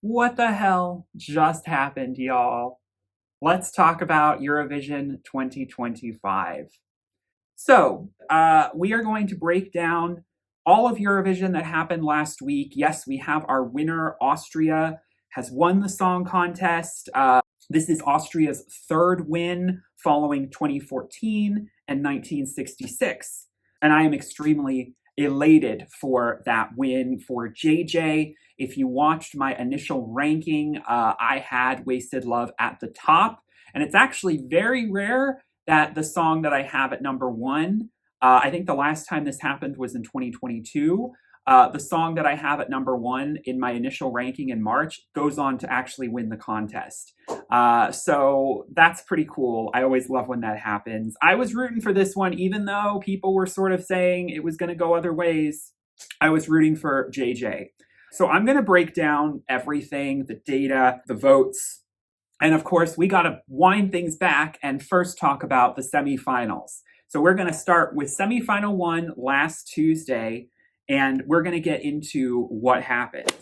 What the hell just happened, y'all? Let's talk about Eurovision 2025. We are going to break down all of Eurovision that happened last week. Yes, we have our winner. Austria has won the song contest. This is Austria's third win following 2014 and 1966. And I am extremely elated for that win for JJ. If you watched my initial ranking, I had Wasted Love at the top. And it's actually very rare that the song that I have at number one, I think the last time this happened was in 2022. The song that I have at number one in my initial ranking in March goes on to actually win the contest. So that's pretty cool. I always love when that happens. I was rooting for this one, even though people were sort of saying it was going to go other ways. I was rooting for JJ. So I'm going to break down everything, the data, the votes. And of course, we got to wind things back and first talk about the semifinals. So we're going to start with semifinal one last Tuesday, and we're going to get into what happened.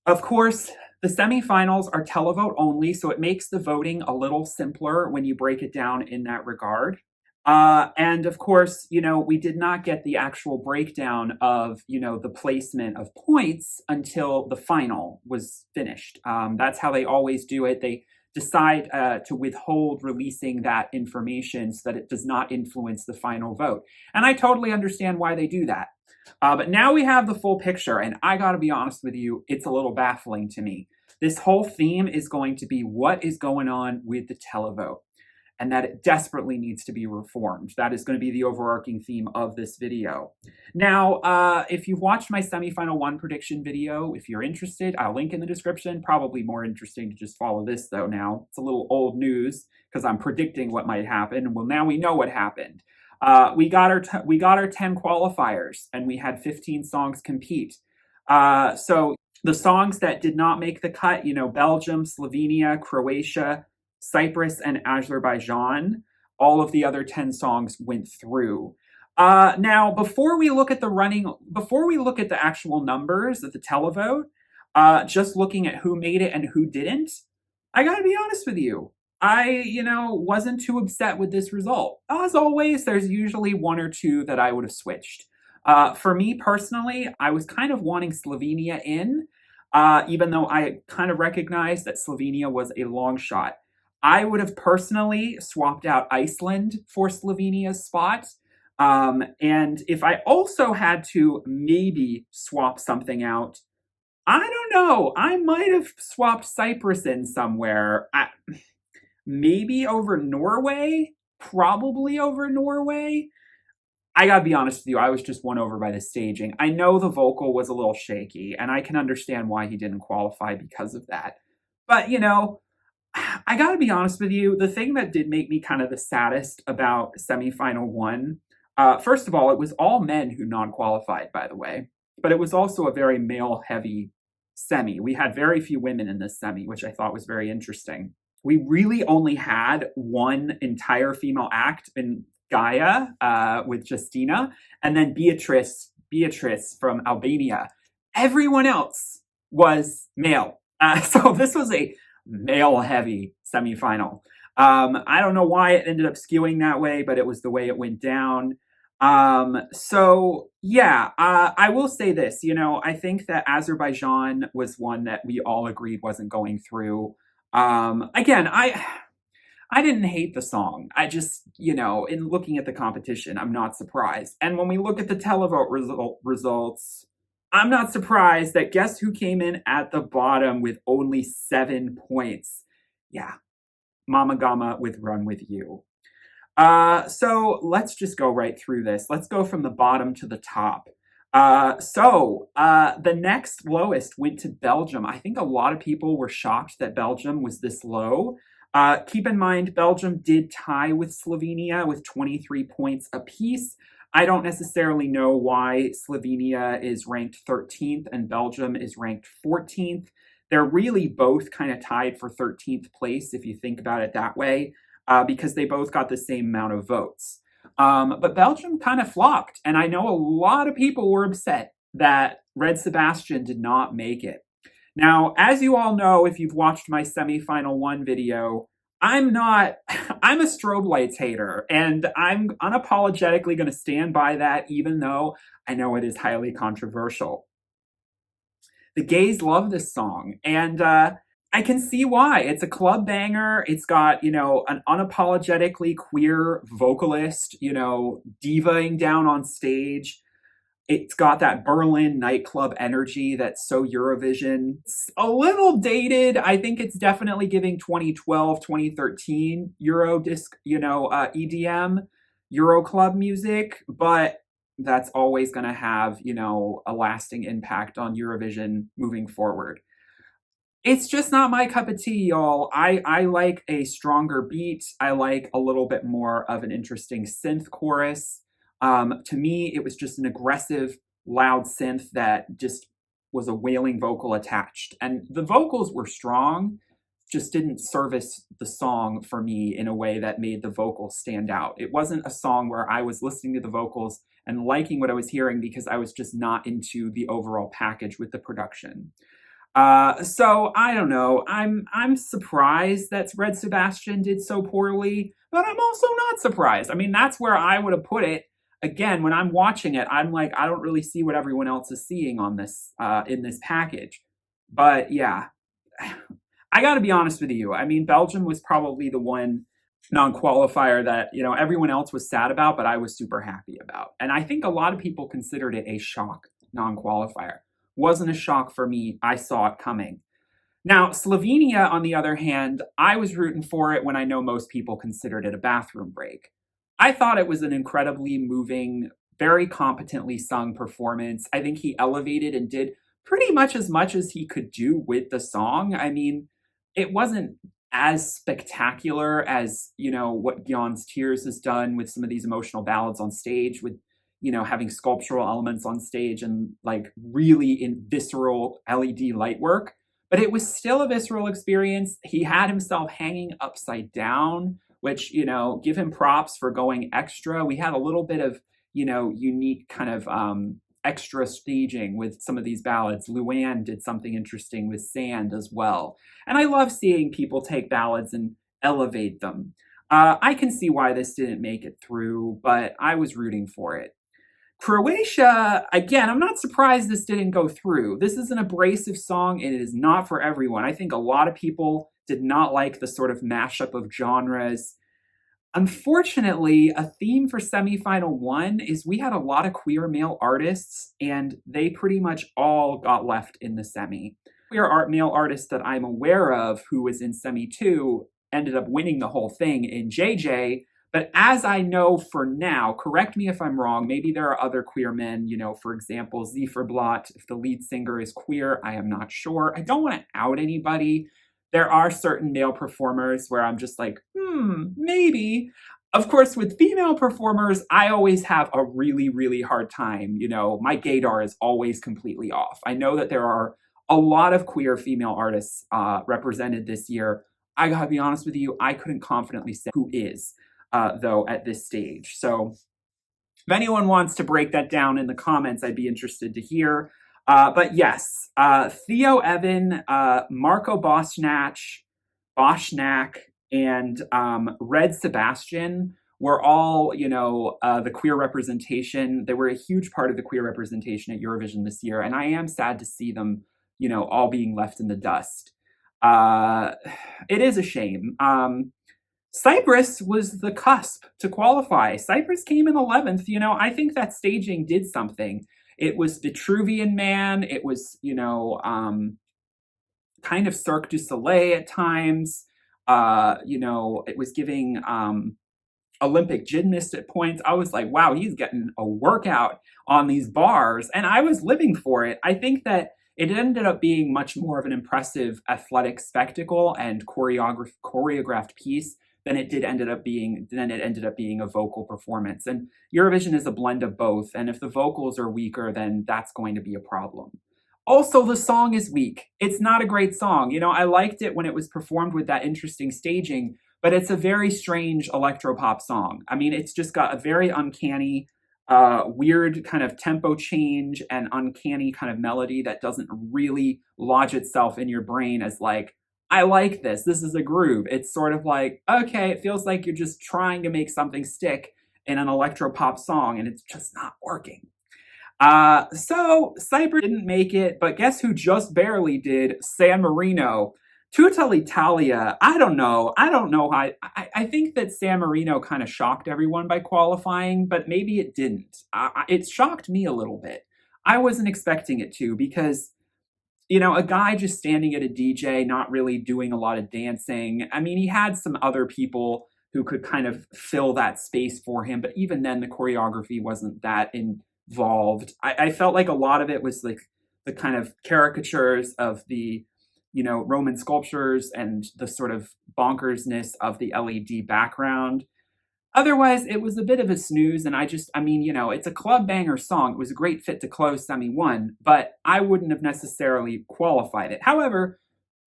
Of course, the semifinals are televote only, so it makes the voting a little simpler when you break it down in that regard. And of course, we did not get the actual breakdown of, the placement of points until the final was finished. That's how they always do it. They decide to withhold releasing that information so that it does not influence the final vote. And I totally understand why they do that. But now we have the full picture, and I gotta be honest with you, it's a little baffling to me. This whole theme is going to be what is going on with the televote, and that it desperately needs to be reformed. That is going to be the overarching theme of this video. Now, if you've watched my semifinal one prediction video, if you're interested, I'll link in the description. Probably more interesting to just follow this, though, now. It's a little old news because I'm predicting what might happen. Well, now we know what happened. We got our 10 qualifiers, and we had 15 songs compete. So the songs that did not make the cut, Belgium, Slovenia, Croatia, Cyprus, and Azerbaijan, all of the other 10 songs went through. Now, before we look at the actual numbers of the televote, just looking at who made it and who didn't, I gotta be honest with you. I, wasn't too upset with this result. As always, there's usually one or two that I would have switched. For me personally, I was kind of wanting Slovenia in, even though I kind of recognized that Slovenia was a long shot. I would have personally swapped out Iceland for Slovenia's spot. And if I also had to maybe swap something out, I don't know. I might have swapped Cyprus in somewhere. Maybe over Norway, probably over Norway. I gotta be honest with you, I was just won over by the staging. I know the vocal was a little shaky, and I can understand why he didn't qualify because of that. But, I gotta be honest with you, the thing that did make me kind of the saddest about semifinal one, first of all, it was all men who non-qualified, by the way, but it was also a very male-heavy semi. We had very few women in this semi, which I thought was very interesting. We really only had one entire female act in Gaia with Justina, and then Beatrice from Albania. Everyone else was male. So this was a male-heavy semifinal. I don't know why it ended up skewing that way, but it was the way it went down. I will say this, I think that Azerbaijan was one that we all agreed wasn't going through. Again, I didn't hate the song. I just, in looking at the competition, I'm not surprised. And when we look at the televote results, I'm not surprised that guess who came in at the bottom with only 7 points? Yeah, Mama Gama with Run With You. So let's just go right through this. Let's go from the bottom to the top. The next lowest went to Belgium. I think a lot of people were shocked that Belgium was this low. Keep in mind, Belgium did tie with Slovenia with 23 points apiece. I don't necessarily know why Slovenia is ranked 13th and Belgium is ranked 14th. They're really both kind of tied for 13th place, if you think about it that way, because they both got the same amount of votes. But Belgium kind of flopped, and I know a lot of people were upset that Red Sebastian did not make it. Now, as you all know, if you've watched my semifinal one video, I'm not, I'm a strobe lights hater, and I'm unapologetically going to stand by that, even though I know it is highly controversial. The gays love this song, and I can see why. It's a club banger. It's got, an unapologetically queer vocalist, divaing down on stage. It's got that Berlin nightclub energy that's so Eurovision. It's a little dated. I think it's definitely giving 2012, 2013 Euro disc, EDM, Euro club music, but that's always going to have, a lasting impact on Eurovision moving forward. It's just not my cup of tea, y'all. I like a stronger beat. I like a little bit more of an interesting synth chorus. To me, it was just an aggressive, loud synth that just was a wailing vocal attached. And the vocals were strong, just didn't service the song for me in a way that made the vocals stand out. It wasn't a song where I was listening to the vocals and liking what I was hearing because I was just not into the overall package with the production. So I don't know. I'm surprised that Red Sebastian did so poorly, but I'm also not surprised. I mean, that's where I would have put it. Again, when I'm watching it, I'm like, I don't really see what everyone else is seeing on this in this package. But yeah, I got to be honest with you. I mean, Belgium was probably the one non-qualifier that everyone else was sad about, but I was super happy about. And I think a lot of people considered it a shock non-qualifier. Wasn't a shock for me. I saw it coming. Now, Slovenia, on the other hand, I was rooting for it when I know most people considered it a bathroom break. I thought it was an incredibly moving, very competently sung performance. I think he elevated and did pretty much as he could do with the song. I mean, it wasn't as spectacular as, what Gion's Tears has done with some of these emotional ballads on stage with having sculptural elements on stage and like really in visceral LED light work. But it was still a visceral experience. He had himself hanging upside down, which, give him props for going extra. We had a little bit of, unique kind of extra staging with some of these ballads. Luann did something interesting with Sand as well. And I love seeing people take ballads and elevate them. I can see why this didn't make it through, but I was rooting for it. Croatia, again, I'm not surprised this didn't go through. This is an abrasive song and it is not for everyone. I think a lot of people did not like the sort of mashup of genres. Unfortunately, a theme for semifinal one is we had a lot of queer male artists and they pretty much all got left in the semi. Queer male artist that I'm aware of who was in semi two ended up winning the whole thing in JJ. But as I know for now, correct me if I'm wrong, maybe there are other queer men, for example, Zifferblatt, if the lead singer is queer, I am not sure. I don't want to out anybody. There are certain male performers where I'm just like, maybe. Of course, with female performers, I always have a really, really hard time. My gaydar is always completely off. I know that there are a lot of queer female artists represented this year. I gotta be honest with you, I couldn't confidently say who is. Though, at this stage. So if anyone wants to break that down in the comments, I'd be interested to hear. But yes, Theo Evan, Marco Bosnach, and Red Sebastian were all, the queer representation. They were a huge part of the queer representation at Eurovision this year. And I am sad to see them, all being left in the dust. It is a shame. Cyprus was the cusp to qualify. Cyprus came in 11th. I think that staging did something. It was Vitruvian Man. It was, kind of Cirque du Soleil at times. It was giving Olympic gymnast at points. I was like, wow, he's getting a workout on these bars. And I was living for it. I think that it ended up being much more of an impressive athletic spectacle and choreographed piece than it ended up being a vocal performance. And Eurovision is a blend of both. And if the vocals are weaker, then that's going to be a problem. Also, the song is weak. It's not a great song. I liked it when it was performed with that interesting staging, but it's a very strange electropop song. I mean, it's just got a very uncanny weird kind of tempo change and uncanny kind of melody that doesn't really lodge itself in your brain as like, I like this. This is a groove. It's sort of like, okay, it feels like you're just trying to make something stick in an electro pop song and it's just not working. So Cyprus didn't make it, but guess who just barely did? San Marino. Tutta l'Italia. I don't know. I don't know how. I think that San Marino kind of shocked everyone by qualifying, but maybe it didn't. It shocked me a little bit. I wasn't expecting it to because a guy just standing at a DJ, not really doing a lot of dancing. I mean, he had some other people who could kind of fill that space for him, but even then, the choreography wasn't that involved. I felt like a lot of it was like the kind of caricatures of the, Roman sculptures and the sort of bonkersness of the LED background. Otherwise, it was a bit of a snooze, and it's a club banger song. It was a great fit to close semi one, but I wouldn't have necessarily qualified it. However,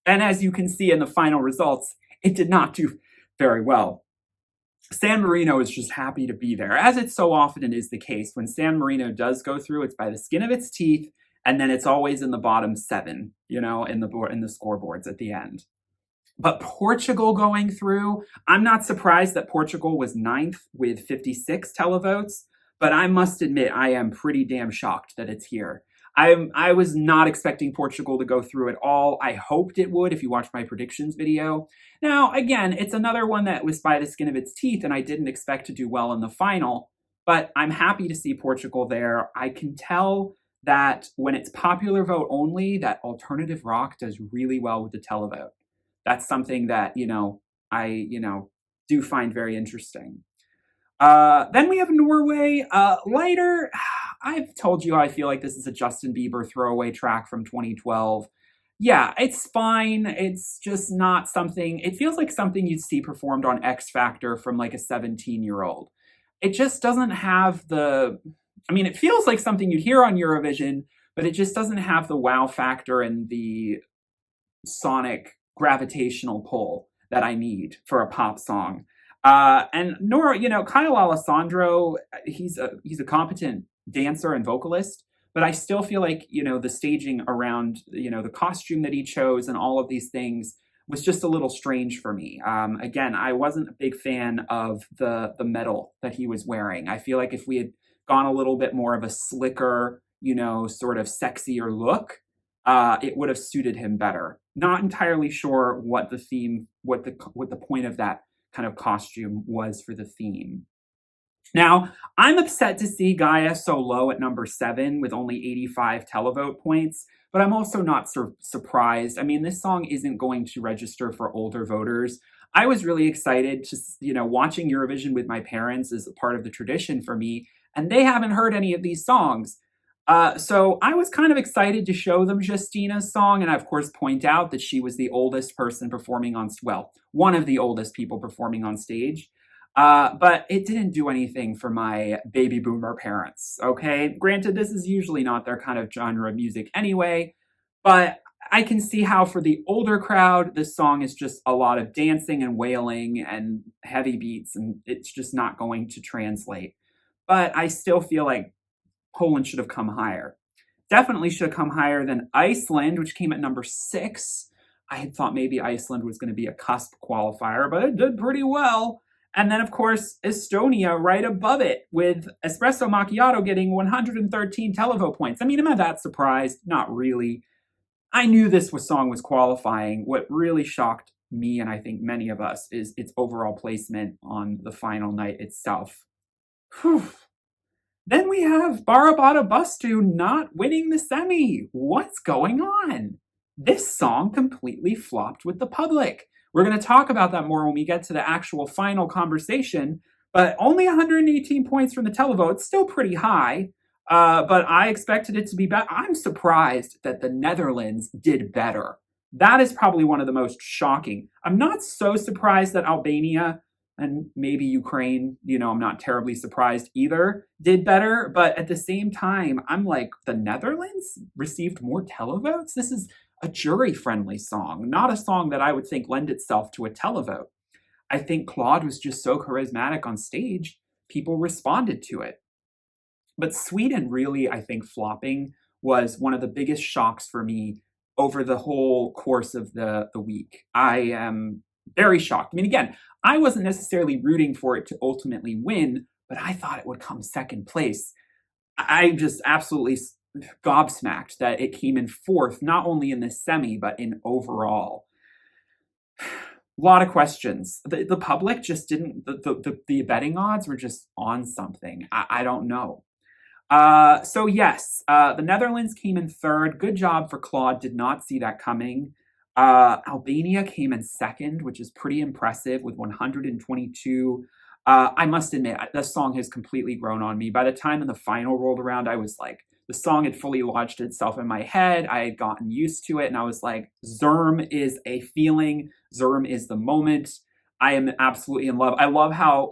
and as you can see in the final results, it did not do very well. San Marino is just happy to be there, as it so often is the case. When San Marino does go through, it's by the skin of its teeth, and then it's always in the bottom seven, in the scoreboards at the end. But Portugal going through, I'm not surprised that Portugal was ninth with 56 televotes, but I must admit I am pretty damn shocked that it's here. I was not expecting Portugal to go through at all. I hoped it would if you watched my predictions video. Now, again, it's another one that was by the skin of its teeth, and I didn't expect to do well in the final, but I'm happy to see Portugal there. I can tell that when it's popular vote only, that alternative rock does really well with the televote. That's something that, I, do find very interesting. Then we have Norway. Lighter, I've told you I feel like this is a Justin Bieber throwaway track from 2012. Yeah, it's fine. It's just not something, it feels like something you'd see performed on X Factor from like a 17-year-old. It just doesn't have it feels like something you'd hear on Eurovision, but it just doesn't have the wow factor and the sonic gravitational pull that I need for a pop song. And nor, Kyle Alessandro, he's a competent dancer and vocalist, but I still feel like, the staging around, the costume that he chose and all of these things was just a little strange for me. Again, I wasn't a big fan of the medal that he was wearing. I feel like if we had gone a little bit more of a slicker, sort of sexier look, it would have suited him better. Not entirely sure what the theme, what the point of that kind of costume was for the theme. Now, I'm upset to see Gaia so low at number 7 with only 85 televote points, but I'm also not surprised. I mean, this song isn't going to register for older voters. I was really excited to, watching Eurovision with my parents is a part of the tradition for me, and they haven't heard any of these songs. So I was kind of excited to show them Justina's song, and I, of course, point out that she was the oldest person performing one of the oldest people performing on stage. But it didn't do anything for my baby boomer parents, okay? Granted, this is usually not their kind of genre of music anyway, but I can see how for the older crowd, this song is just a lot of dancing and wailing and heavy beats, and it's just not going to translate. But I still feel like Poland should have come higher. Definitely should have come higher than Iceland, which came at number 6. I had thought maybe Iceland was going to be a cusp qualifier, but it did pretty well. And then, of course, Estonia right above it with Espresso Macchiato getting 113 televote points. I mean, am I that surprised? Not really. I knew this song was qualifying. What really shocked me, and I think many of us, is its overall placement on the final night itself. Whew. Then we have Barabata Bustu not winning the semi. What's going on? This song completely flopped with the public. We're going to talk about that more when we get to the actual final conversation, but only 118 points from the televote, still pretty high, but I expected it to be better. I'm surprised that the Netherlands did better. That is probably one of the most shocking. I'm not so surprised that Albania and maybe Ukraine, I'm not terribly surprised either, did better. But at the same time, I'm like, the Netherlands received more televotes? This is a jury-friendly song, not a song that I would think lend itself to a televote. I think Claude was just so charismatic on stage, people responded to it. But Sweden really, I think, flopping was one of the biggest shocks for me over the whole course of the week. I am very shocked. I mean, again, I wasn't necessarily rooting for it to ultimately win, but I thought it would come second place. I'm just absolutely gobsmacked that it came in fourth, not only in this semi, but in overall. A lot of questions. The public just didn't, the betting odds were just on something. I don't know. So yes, the Netherlands came in third. Good job for Claude. Did not see that coming. Albania came in second, which is pretty impressive with 122. I must admit, this song has completely grown on me. By the time in the final rolled around, I was like, the song had fully lodged itself in my head. I had gotten used to it, and I was like, Zerm is a feeling. Zerm is the moment. I am absolutely in love. I love how,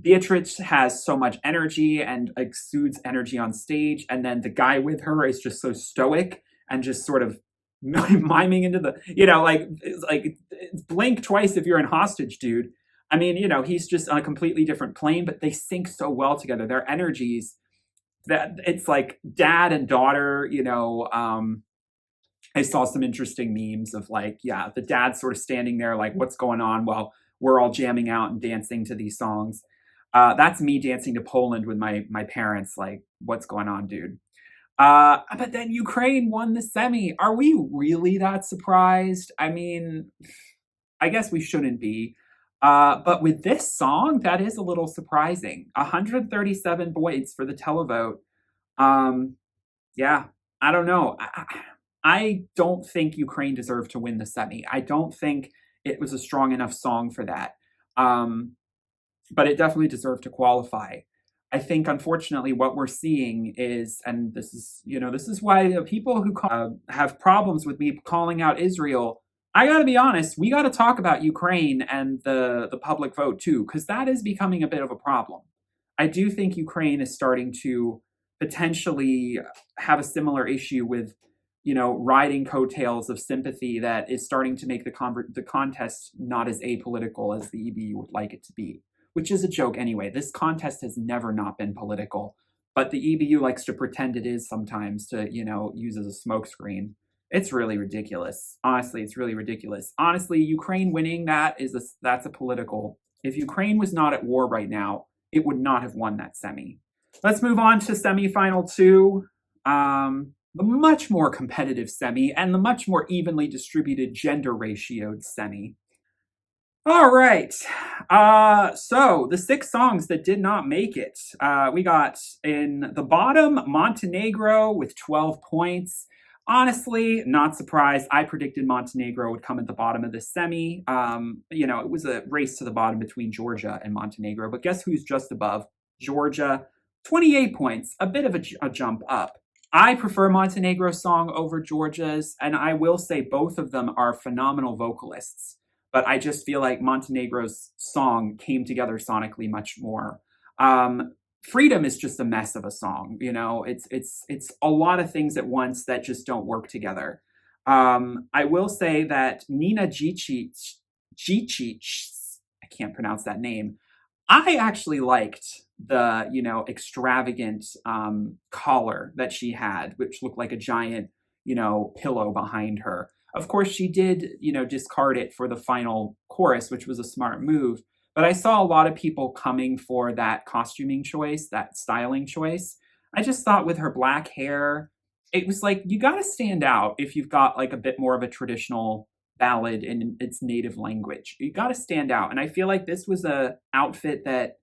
Beatrice has so much energy and exudes energy on stage, and then the guy with her is just so stoic and just sort of miming into the, it's blink twice if you're in hostage, dude. I mean, he's just on a completely different plane, but they sync so well together. Their energies, that it's like dad and daughter. I saw some interesting memes of like, yeah, the dad sort of standing there like, what's going on? Well, we're all jamming out and dancing to these songs. That's me dancing to Poland with my parents. Like, what's going on, dude? But then Ukraine won the semi. Are we really that surprised? I mean, I guess we shouldn't be. But with this song, that is a little surprising. 137 points for the televote. Yeah, I don't know. I don't think Ukraine deserved to win the semi. I don't think it was a strong enough song for that. But it definitely deserved to qualify. I think, unfortunately, what we're seeing is, and this is why the people who have problems with me calling out Israel. I got to be honest, we got to talk about Ukraine and the public vote too, because that is becoming a bit of a problem. I do think Ukraine is starting to potentially have a similar issue with, riding coattails of sympathy that is starting to make the contest not as apolitical as the EBU would like it to be, which is a joke anyway. This contest has never not been political, but the EBU likes to pretend it is sometimes to, use as a smokescreen. It's really ridiculous. Honestly, it's really ridiculous. Honestly, Ukraine winning that's a political. If Ukraine was not at war right now, it would not have won that semi. Let's move on to semifinal 2. The much more competitive semi and the much more evenly distributed gender ratioed semi. All right. So the 6 songs that did not make it. We got in the bottom, Montenegro with 12 points. Honestly, not surprised. I predicted Montenegro would come at the bottom of the semi. It was a race to the bottom between Georgia and Montenegro, but guess who's just above? Georgia, 28 points, a bit of a jump up. I prefer Montenegro's song over Georgia's, and I will say both of them are phenomenal vocalists, but I just feel like Montenegro's song came together sonically much more. Freedom is just a mess of a song. It's a lot of things at once that just don't work together. I will say that Nina Gicic, I can't pronounce that name. I actually liked the, extravagant collar that she had, which looked like a giant, pillow behind her. Of course, she did, discard it for the final chorus, which was a smart move. But I saw a lot of people coming for that costuming choice, that styling choice. I just thought with her black hair, it was like, you got to stand out if you've got like a bit more of a traditional ballad in its native language. You got to stand out. And I feel like this was a outfit that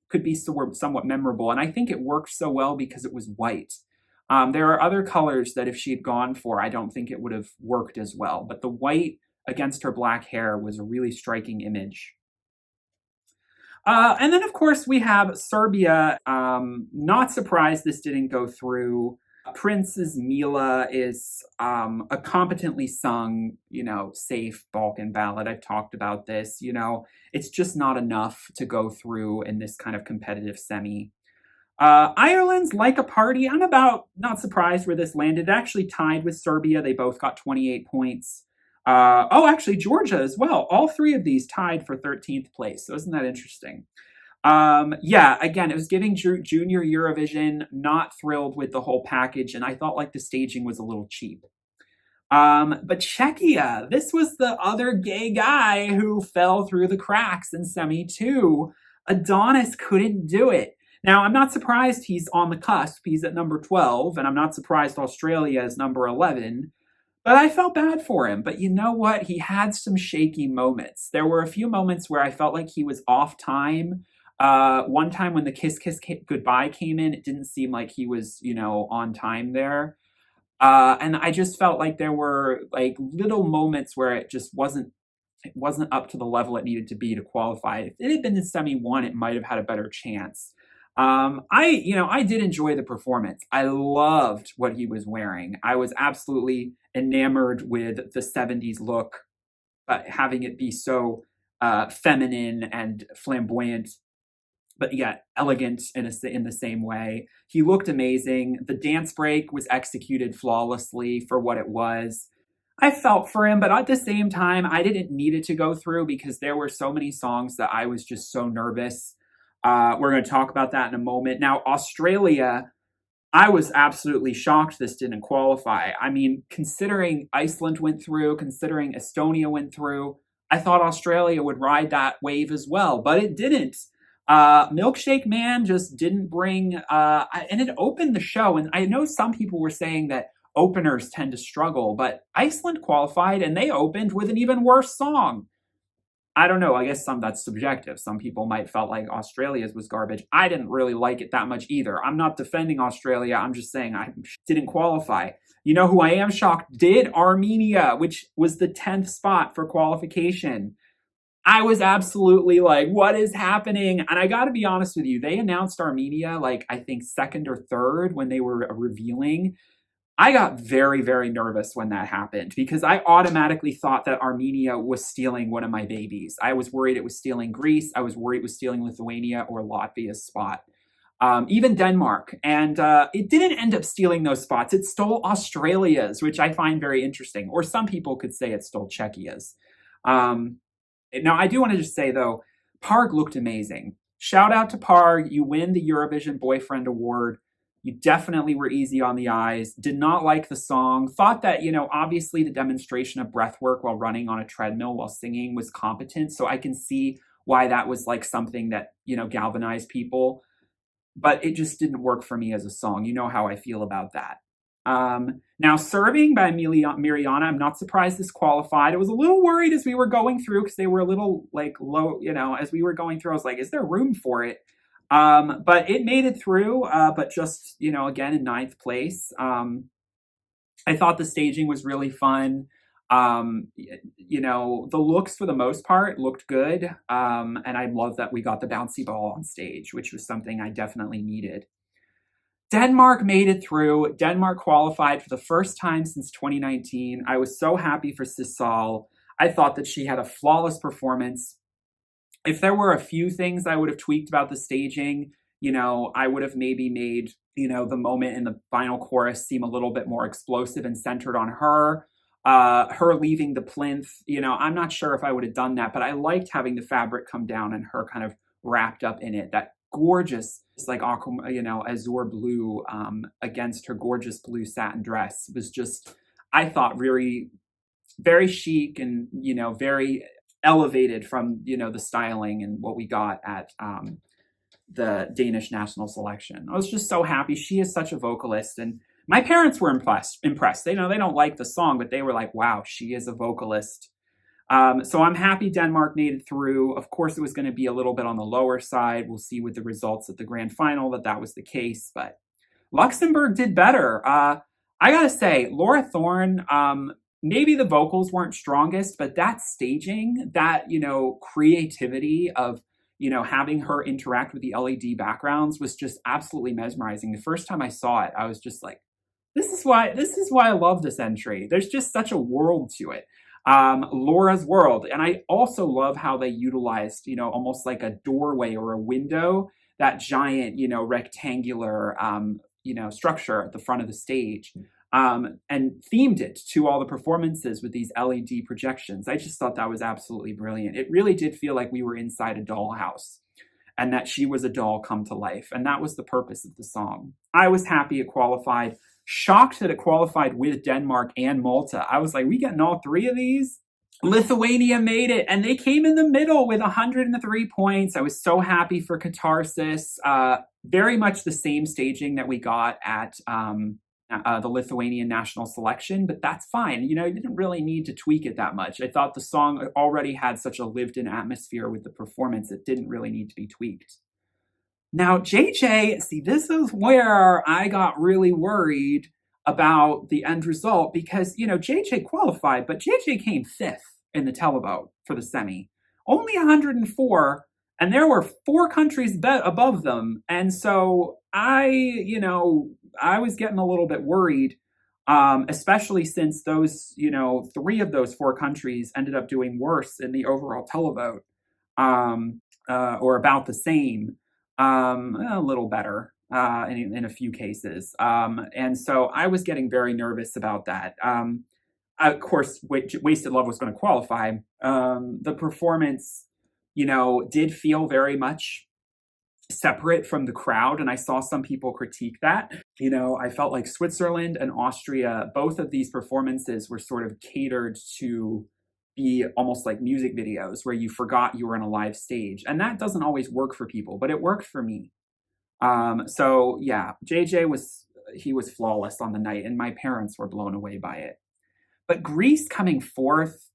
could be somewhat memorable. And I think it worked so well because it was white. There are other colors that if she had gone for, I don't think it would have worked as well. But the white against her black hair was a really striking image. And then, of course, we have Serbia. Not surprised this didn't go through. Prince's Mila is a competently sung, safe Balkan ballad. I've talked about this. It's just not enough to go through in this kind of competitive semi. Ireland's Like a Party. I'm about not surprised where this landed. It actually tied with Serbia. They both got 28 points. Actually, Georgia as well. All 3 of these tied for 13th place. So isn't that interesting? Yeah, again, it was giving junior Eurovision, not thrilled with the whole package, and I thought like the staging was a little cheap. But Czechia, this was the other gay guy who fell through the cracks in semi two. Adonis couldn't do it. Now, I'm not surprised he's on the cusp. He's at number 12, and I'm not surprised Australia is number 11. But I felt bad for him. But you know what? He had some shaky moments. There were a few moments where I felt like he was off time. One time when the Kiss Kiss Goodbye came in, it didn't seem like he was, on time there. And I just felt like there were like little moments where it wasn't up to the level it needed to be to qualify. If it had been in semi one, it might have had a better chance. I did enjoy the performance. I loved what he was wearing. I was absolutely enamored with the 70s look, having it be so feminine and flamboyant, but yeah, elegant in the same way. He looked amazing. The dance break was executed flawlessly for what it was. I felt for him, but at the same time, I didn't need it to go through because there were so many songs that I was just so nervous. We're going to talk about that in a moment. Now, Australia, I was absolutely shocked this didn't qualify. I mean, considering Iceland went through, considering Estonia went through, I thought Australia would ride that wave as well, but it didn't. Milkshake Man just didn't bring, and it opened the show. And I know some people were saying that openers tend to struggle, but Iceland qualified and they opened with an even worse song. I don't know. I guess that's subjective. Some people might felt like Australia's was garbage. I didn't really like it that much either. I'm not defending Australia. I'm just saying I didn't qualify. You know who I am shocked did? Armenia, which was the 10th spot for qualification. I was absolutely like, what is happening? And I got to be honest with you, they announced Armenia like I think second or third when they were revealing. I got very, very nervous when that happened because I automatically thought that Armenia was stealing one of my babies. I was worried it was stealing Greece. I was worried it was stealing Lithuania or Latvia's spot. Even Denmark. And it didn't end up stealing those spots. It stole Australia's, which I find very interesting. Or some people could say it stole Czechia's. Now, I do want to just say, though, Parg looked amazing. Shout out to Parg. You win the Eurovision Boyfriend Award. You definitely were easy on the eyes. Did not like the song. Thought that, obviously the demonstration of breath work while running on a treadmill while singing was competent. So I can see why that was like something that, galvanized people. But it just didn't work for me as a song. You know how I feel about that. Now, Serving by Miriana, I'm not surprised this qualified. I was a little worried as we were going through because they were a little like low, as we were going through, I was like, is there room for it? But it made it through, but just, again, in ninth place. I thought the staging was really fun. The looks for the most part looked good. And I love that we got the bouncy ball on stage, which was something I definitely needed. Denmark made it through. Denmark qualified for the first time since 2019. I was so happy for Sissal. I thought that she had a flawless performance. If there were a few things I would have tweaked about the staging, I would have maybe made, the moment in the final chorus seem a little bit more explosive and centered on her. Her leaving the plinth, I'm not sure if I would have done that, but I liked having the fabric come down and her kind of wrapped up in it. That gorgeous, like azure blue against her gorgeous blue satin dress was just, I thought, really very chic and, very elevated from, the styling and what we got at the Danish national selection. I was just so happy. She is such a vocalist, and my parents were impressed. They don't like the song, but they were like, wow, she is a vocalist. So I'm happy Denmark made it through. Of course, it was going to be a little bit on the lower side. We'll see with the results at the grand final that was the case, but Luxembourg did better. I gotta say, Laura Thorne, maybe the vocals weren't strongest, but that staging, that, creativity of, having her interact with the LED backgrounds was just absolutely mesmerizing. The first time I saw it, I was just like, this is why I love this entry. There's just such a world to it. Laura's world. And I also love how they utilized, almost like a doorway or a window, that giant, rectangular, structure at the front of the stage, and themed it to all the performances with these LED projections. I just thought that was absolutely brilliant. It really did feel like we were inside a dollhouse. and that she was a doll come to life. And that was the purpose of the song. I was happy it qualified. Shocked that it qualified with Denmark and Malta. I was like, we getting all three of these? Lithuania made it, and they came in the middle with 103 points. I was so happy for Catharsis. Very much the same staging that we got at the Lithuanian national selection, but that's fine. You didn't really need to tweak it that much. I thought the song already had such a lived-in atmosphere with the performance, it didn't really need to be tweaked. Now, JJ, see, this is where I got really worried about the end result because, JJ qualified, but JJ came fifth in the televote for the semi. Only 104, and there were 4 countries above them. And so I was getting a little bit worried, especially since those, 3 of those 4 countries ended up doing worse in the overall televote, or about the same. A little better in a few cases. And so I was getting very nervous about that. Of course, Wasted Love was going to qualify. The performance, did feel very much separate from the crowd, and I saw some people critique that. I felt like Switzerland and Austria, both of these performances were sort of catered to be almost like music videos where you forgot you were in a live stage. And that doesn't always work for people, but it worked for me. So yeah, JJ was flawless on the night, and my parents were blown away by it. But Greece coming fourth,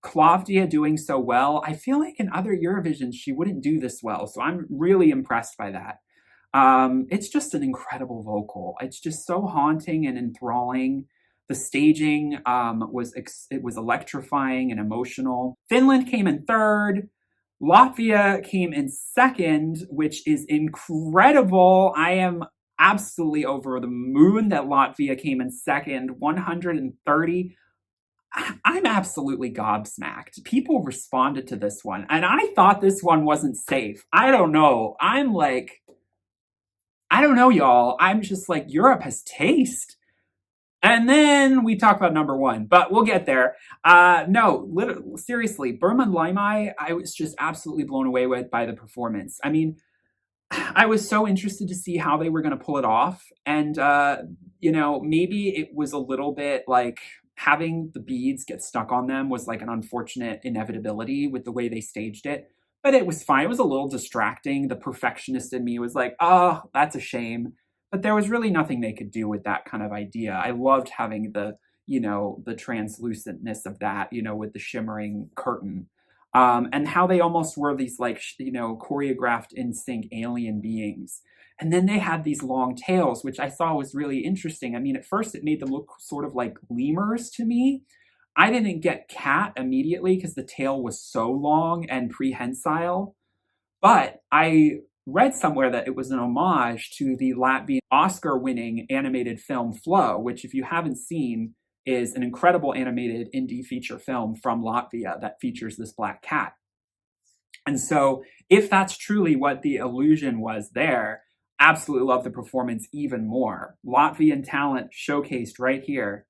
Claudia doing so well. I feel like in other Eurovisions, she wouldn't do this well. So I'm really impressed by that. It's just an incredible vocal. It's just so haunting and enthralling. The staging was electrifying and emotional. Finland came in third. Latvia came in second, which is incredible. I am absolutely over the moon that Latvia came in second, 130. I'm absolutely gobsmacked. People responded to this one, and I thought this one wasn't safe. I don't know. I don't know, y'all. I'm just like, Europe has taste. And then we talk about number 1, but we'll get there. No, literally, seriously, Burman Laimai, I was just absolutely blown away by the performance. I mean, I was so interested to see how they were going to pull it off. And, maybe it was a little bit like having the beads get stuck on them was like an unfortunate inevitability with the way they staged it. But it was fine. It was a little distracting. The perfectionist in me was like, oh, that's a shame. But there was really nothing they could do with that kind of idea. I loved having the translucentness of that, with the shimmering curtain. And how they almost were these like, choreographed in sync alien beings. And then they had these long tails, which I saw was really interesting. I mean, at first it made them look sort of like lemurs to me. I didn't get cat immediately because the tail was so long and prehensile. But I read somewhere that it was an homage to the Latvian Oscar-winning animated film Flow, which if you haven't seen is an incredible animated indie feature film from Latvia that features this black cat. And so if that's truly what the illusion was there, absolutely love the performance even more. Latvian talent showcased right here.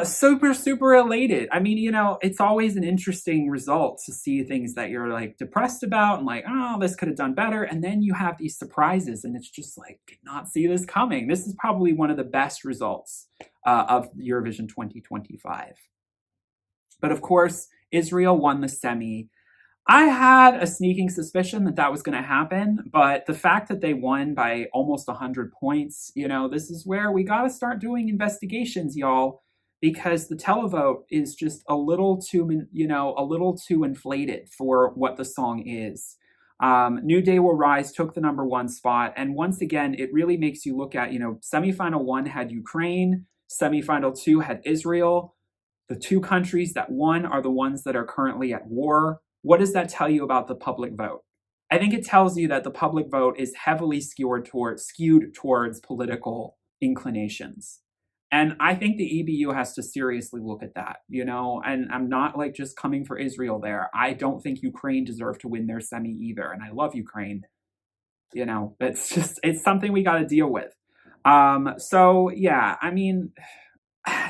Super, super elated. I mean, it's always an interesting result to see things that you're like depressed about and like, oh, this could have done better. And then you have these surprises and it's just like, did not see this coming. This is probably one of the best results of Eurovision 2025. But of course, Israel won the semi. I had a sneaking suspicion that that was going to happen, but the fact that they won by almost 100 points, this is where we got to start doing investigations, y'all. Because the televote is just a little too inflated for what the song is. New Day Will Rise took the number 1 spot. And once again, it really makes you look at, semifinal 1 had Ukraine, semifinal 2 had Israel. The 2 countries that won are the ones that are currently at war. What does that tell you about the public vote? I think it tells you that the public vote is heavily skewed towards political inclinations. And I think the EBU has to seriously look at that, and I'm not like just coming for Israel there. I don't think Ukraine deserved to win their semi either. And I love Ukraine. It's something we got to deal with. So yeah, I mean,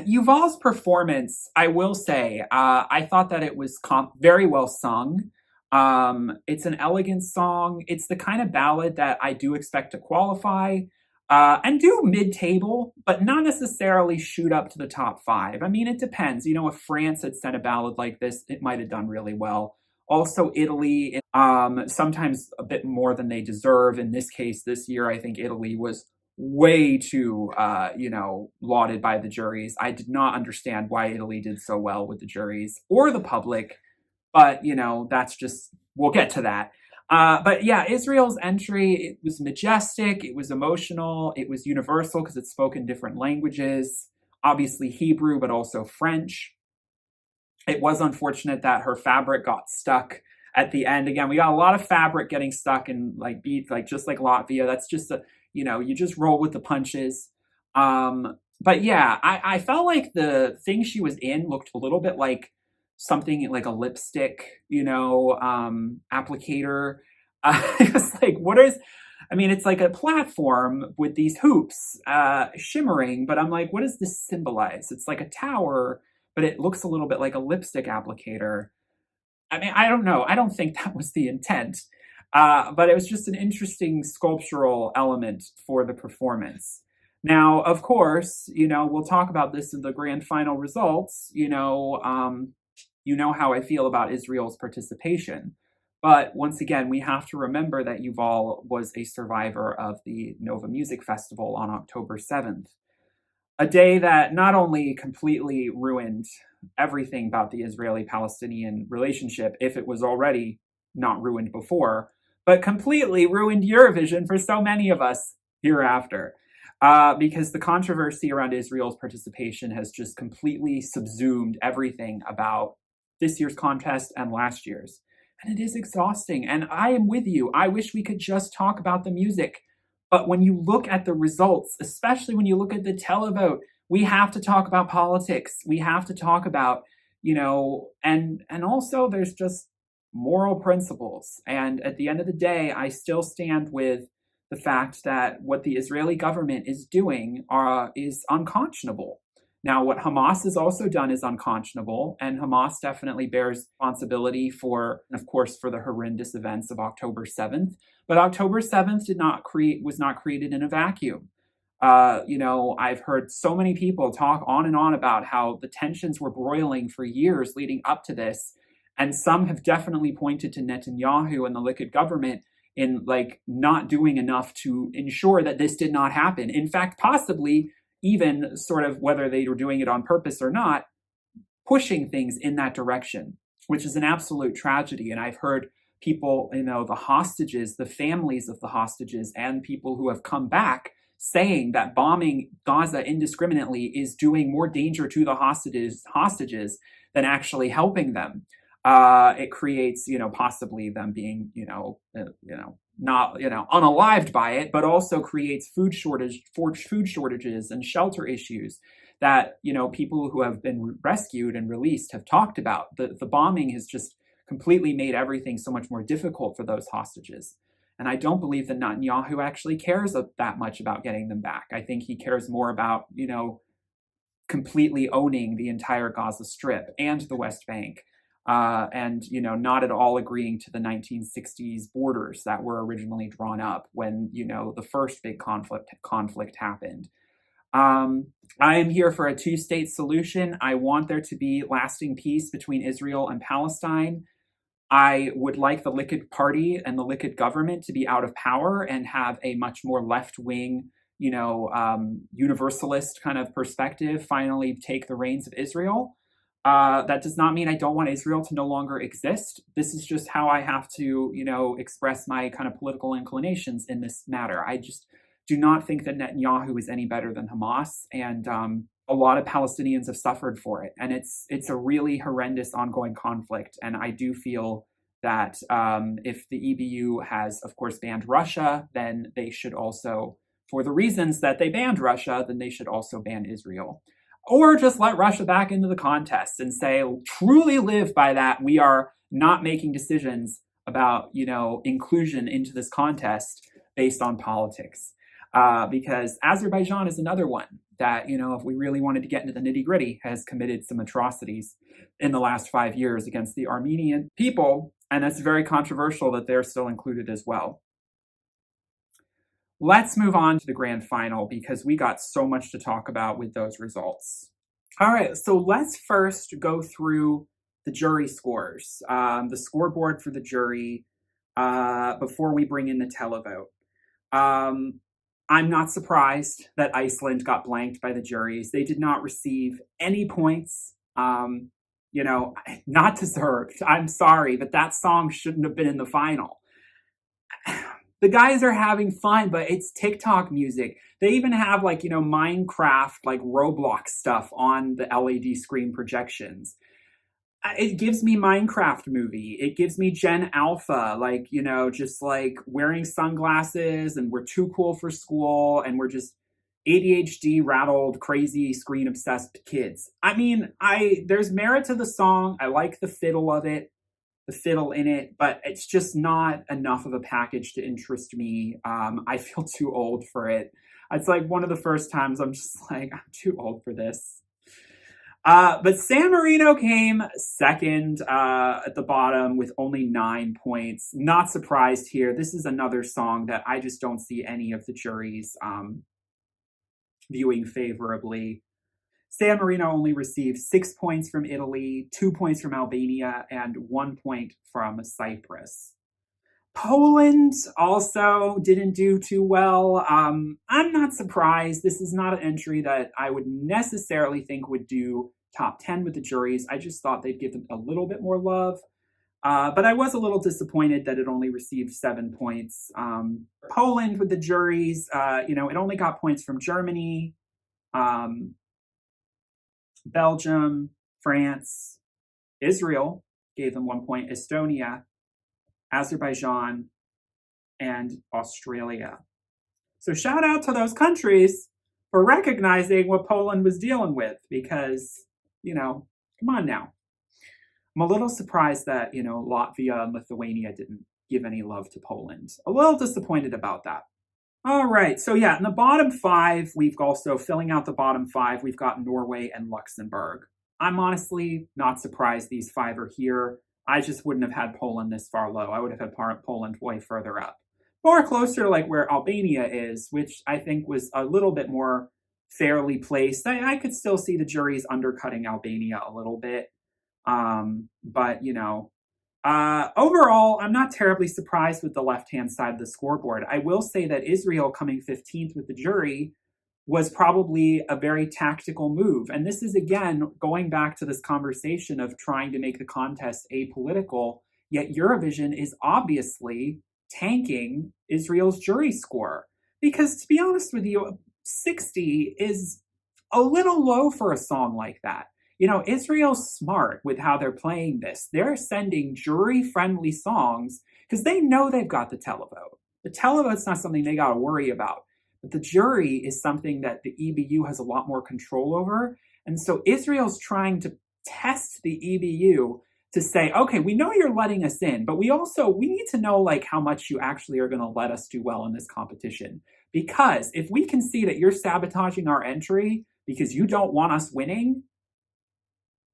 Yuval's performance, I will say, I thought that it was very well sung. It's an elegant song. It's the kind of ballad that I do expect to qualify and do mid-table, but not necessarily shoot up to the top five. I mean, it depends. You know, if France had sent a ballad like this, it might have done really well. Also, Italy, sometimes a bit more than they deserve. In this case, this year, I think Italy was way too, lauded by the juries. I did not understand why Italy did so well with the juries or the public, but that's just, we'll get to that. But yeah, Israel's entry, it was majestic, it was emotional, it was universal because it spoke in different languages, obviously Hebrew, but also French. It was unfortunate that her fabric got stuck at the end. Again, we got a lot of fabric getting stuck in like beats, like just like Latvia. That's just you just roll with the punches. But yeah, I felt like the thing she was in looked a little bit like something like a lipstick, applicator. It was like, what is? I mean, it's like a platform with these hoops shimmering, but I'm like, what does this symbolize? It's like a tower, but it looks a little bit like a lipstick applicator. I mean, I don't know. I don't think that was the intent. But it was just an interesting sculptural element for the performance. Now, of course, we'll talk about this in the grand final results. You know how I feel about Israel's participation. But once again, we have to remember that Yuval was a survivor of the Nova Music Festival on October 7th. A day that not only completely ruined everything about the Israeli-Palestinian relationship, if it was already not ruined before, but completely ruined Eurovision for so many of us hereafter. Because the controversy around Israel's participation has just completely subsumed everything about this year's contest and last year's. And it is exhausting. And I am with you. I wish we could just talk about the music. But when you look at the results, especially when you look at the televote, we have to talk about politics. We have to talk about, and also there's just moral principles. And at the end of the day, I still stand with the fact that what the Israeli government is doing is unconscionable. Now, what Hamas has also done is unconscionable, and Hamas definitely bears responsibility for, of course, for the horrendous events of October 7th. But October 7th was not created in a vacuum. I've heard so many people talk on and on about how the tensions were broiling for years leading up to this, and some have definitely pointed to Netanyahu and the Likud government in like not doing enough to ensure that this did not happen. In fact, possibly even sort of whether they were doing it on purpose or not, pushing things in that direction, which is an absolute tragedy. And I've heard people, the hostages, the families of the hostages, and people who have come back saying that bombing Gaza indiscriminately is doing more danger to the hostages than actually helping them. It creates, possibly them being, not, unalived by it, but also creates food shortages and shelter issues that, people who have been rescued and released have talked about. The bombing has just completely made everything so much more difficult for those hostages. And I don't believe that Netanyahu actually cares that much about getting them back. I think he cares more about, completely owning the entire Gaza Strip and the West Bank. And not at all agreeing to the 1960s borders that were originally drawn up when the first big conflict happened. I am here for a two-state solution. I want there to be lasting peace between Israel and Palestine. I would like the Likud party and the Likud government to be out of power and have a much more left-wing, universalist kind of perspective finally take the reins of Israel. That does not mean I don't want Israel to no longer exist. This is just how I have to, express my kind of political inclinations in this matter. I just do not think that Netanyahu is any better than Hamas, and a lot of Palestinians have suffered for it. And it's a really horrendous ongoing conflict. And I do feel that if the EBU has, of course, banned Russia, then they should also, for the reasons that they banned Russia, then they should also ban Israel. Or just let Russia back into the contest and say, truly live by that. We are not making decisions about, inclusion into this contest based on politics. Because Azerbaijan is another one that, if we really wanted to get into the nitty gritty, has committed some atrocities in the last 5 years against the Armenian people And that's very controversial that they're still included as well. Let's move on to the grand final because we got so much to talk about with those results. All right, so let's first go through the jury scores, the scoreboard for the jury, before we bring in the televote. Um, I'm not surprised that Iceland got blanked by the juries. They did not receive any points. You know, not deserved. I'm sorry, but that song shouldn't have been in the final. The guys are having fun, but it's TikTok music. They even have like, you know, Minecraft, like Roblox stuff on the LED screen projections. It gives me Minecraft movie. It gives me Gen Alpha, like, you know, just like wearing sunglasses and we're too cool for school and we're just ADHD rattled, crazy, screen obsessed kids. I mean, there's merit to the song. I like the fiddle of it, the fiddle in it, but it's just not enough of a package to interest me. I feel too old for it. It's like one of the first times I'm just like, I'm too old for this. But San Marino came second at the bottom with only 9 points. Not surprised here. This is another song that I just don't see any of the juries viewing favorably. San Marino only received 6 points from Italy, 2 points from Albania, and 1 point from Cyprus. Poland also didn't do too well. I'm not surprised. This is not an entry that I would necessarily think would do top 10 with the juries. I just thought they'd give them a little bit more love. But I was a little disappointed that it only received 7 points. Poland with the juries, you know, it only got points from Germany, Belgium, France, Israel gave them 1 point, Estonia, Azerbaijan, and Australia. So shout out to those countries for recognizing what Poland was dealing with because, you know, come on now. I'm a little surprised that, you know, Latvia and Lithuania didn't give any love to Poland. A little disappointed about that. All right, so yeah, in the bottom 5, we've also, filling out the bottom 5, we've got Norway and Luxembourg. I'm honestly not surprised these 5 are here. I just wouldn't have had Poland this far low. I would have had Poland way further up. More closer to like where Albania is, which I think was a little bit more fairly placed. I could still see the juries undercutting Albania a little bit. But, you know, overall, I'm not terribly surprised with the left-hand side of the scoreboard. I will say that Israel coming 15th with the jury was probably a very tactical move. And this is, again, going back to this conversation of trying to make the contest apolitical, yet Eurovision is obviously tanking Israel's jury score. Because to be honest with you, 60 is a little low for a song like that. You know, Israel's smart with how they're playing this. They're sending jury-friendly songs because they know they've got the televote. The televote's not something they got to worry about. But the jury is something that the EBU has a lot more control over. And so Israel's trying to test the EBU to say, okay, we know you're letting us in, but we need to know like how much you actually are going to let us do well in this competition. Because if we can see that you're sabotaging our entry because you don't want us winning,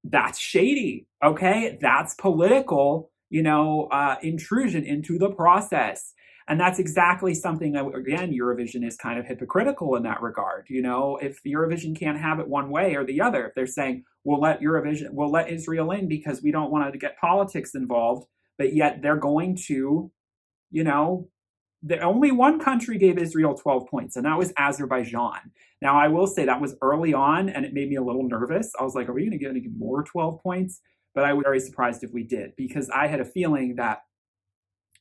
that's shady, okay? That's political, you know, intrusion into the process. And that's exactly something that, again, Eurovision is kind of hypocritical in that regard. You know, if Eurovision can't have it one way or the other, if they're saying, we'll let Israel in because we don't want to get politics involved, but yet they're going to, you know, only one country gave Israel 12 points, and that was Azerbaijan. Now, I will say that was early on, and it made me a little nervous. I was like, are we going to get any more 12 points? But I was very surprised if we did, because I had a feeling that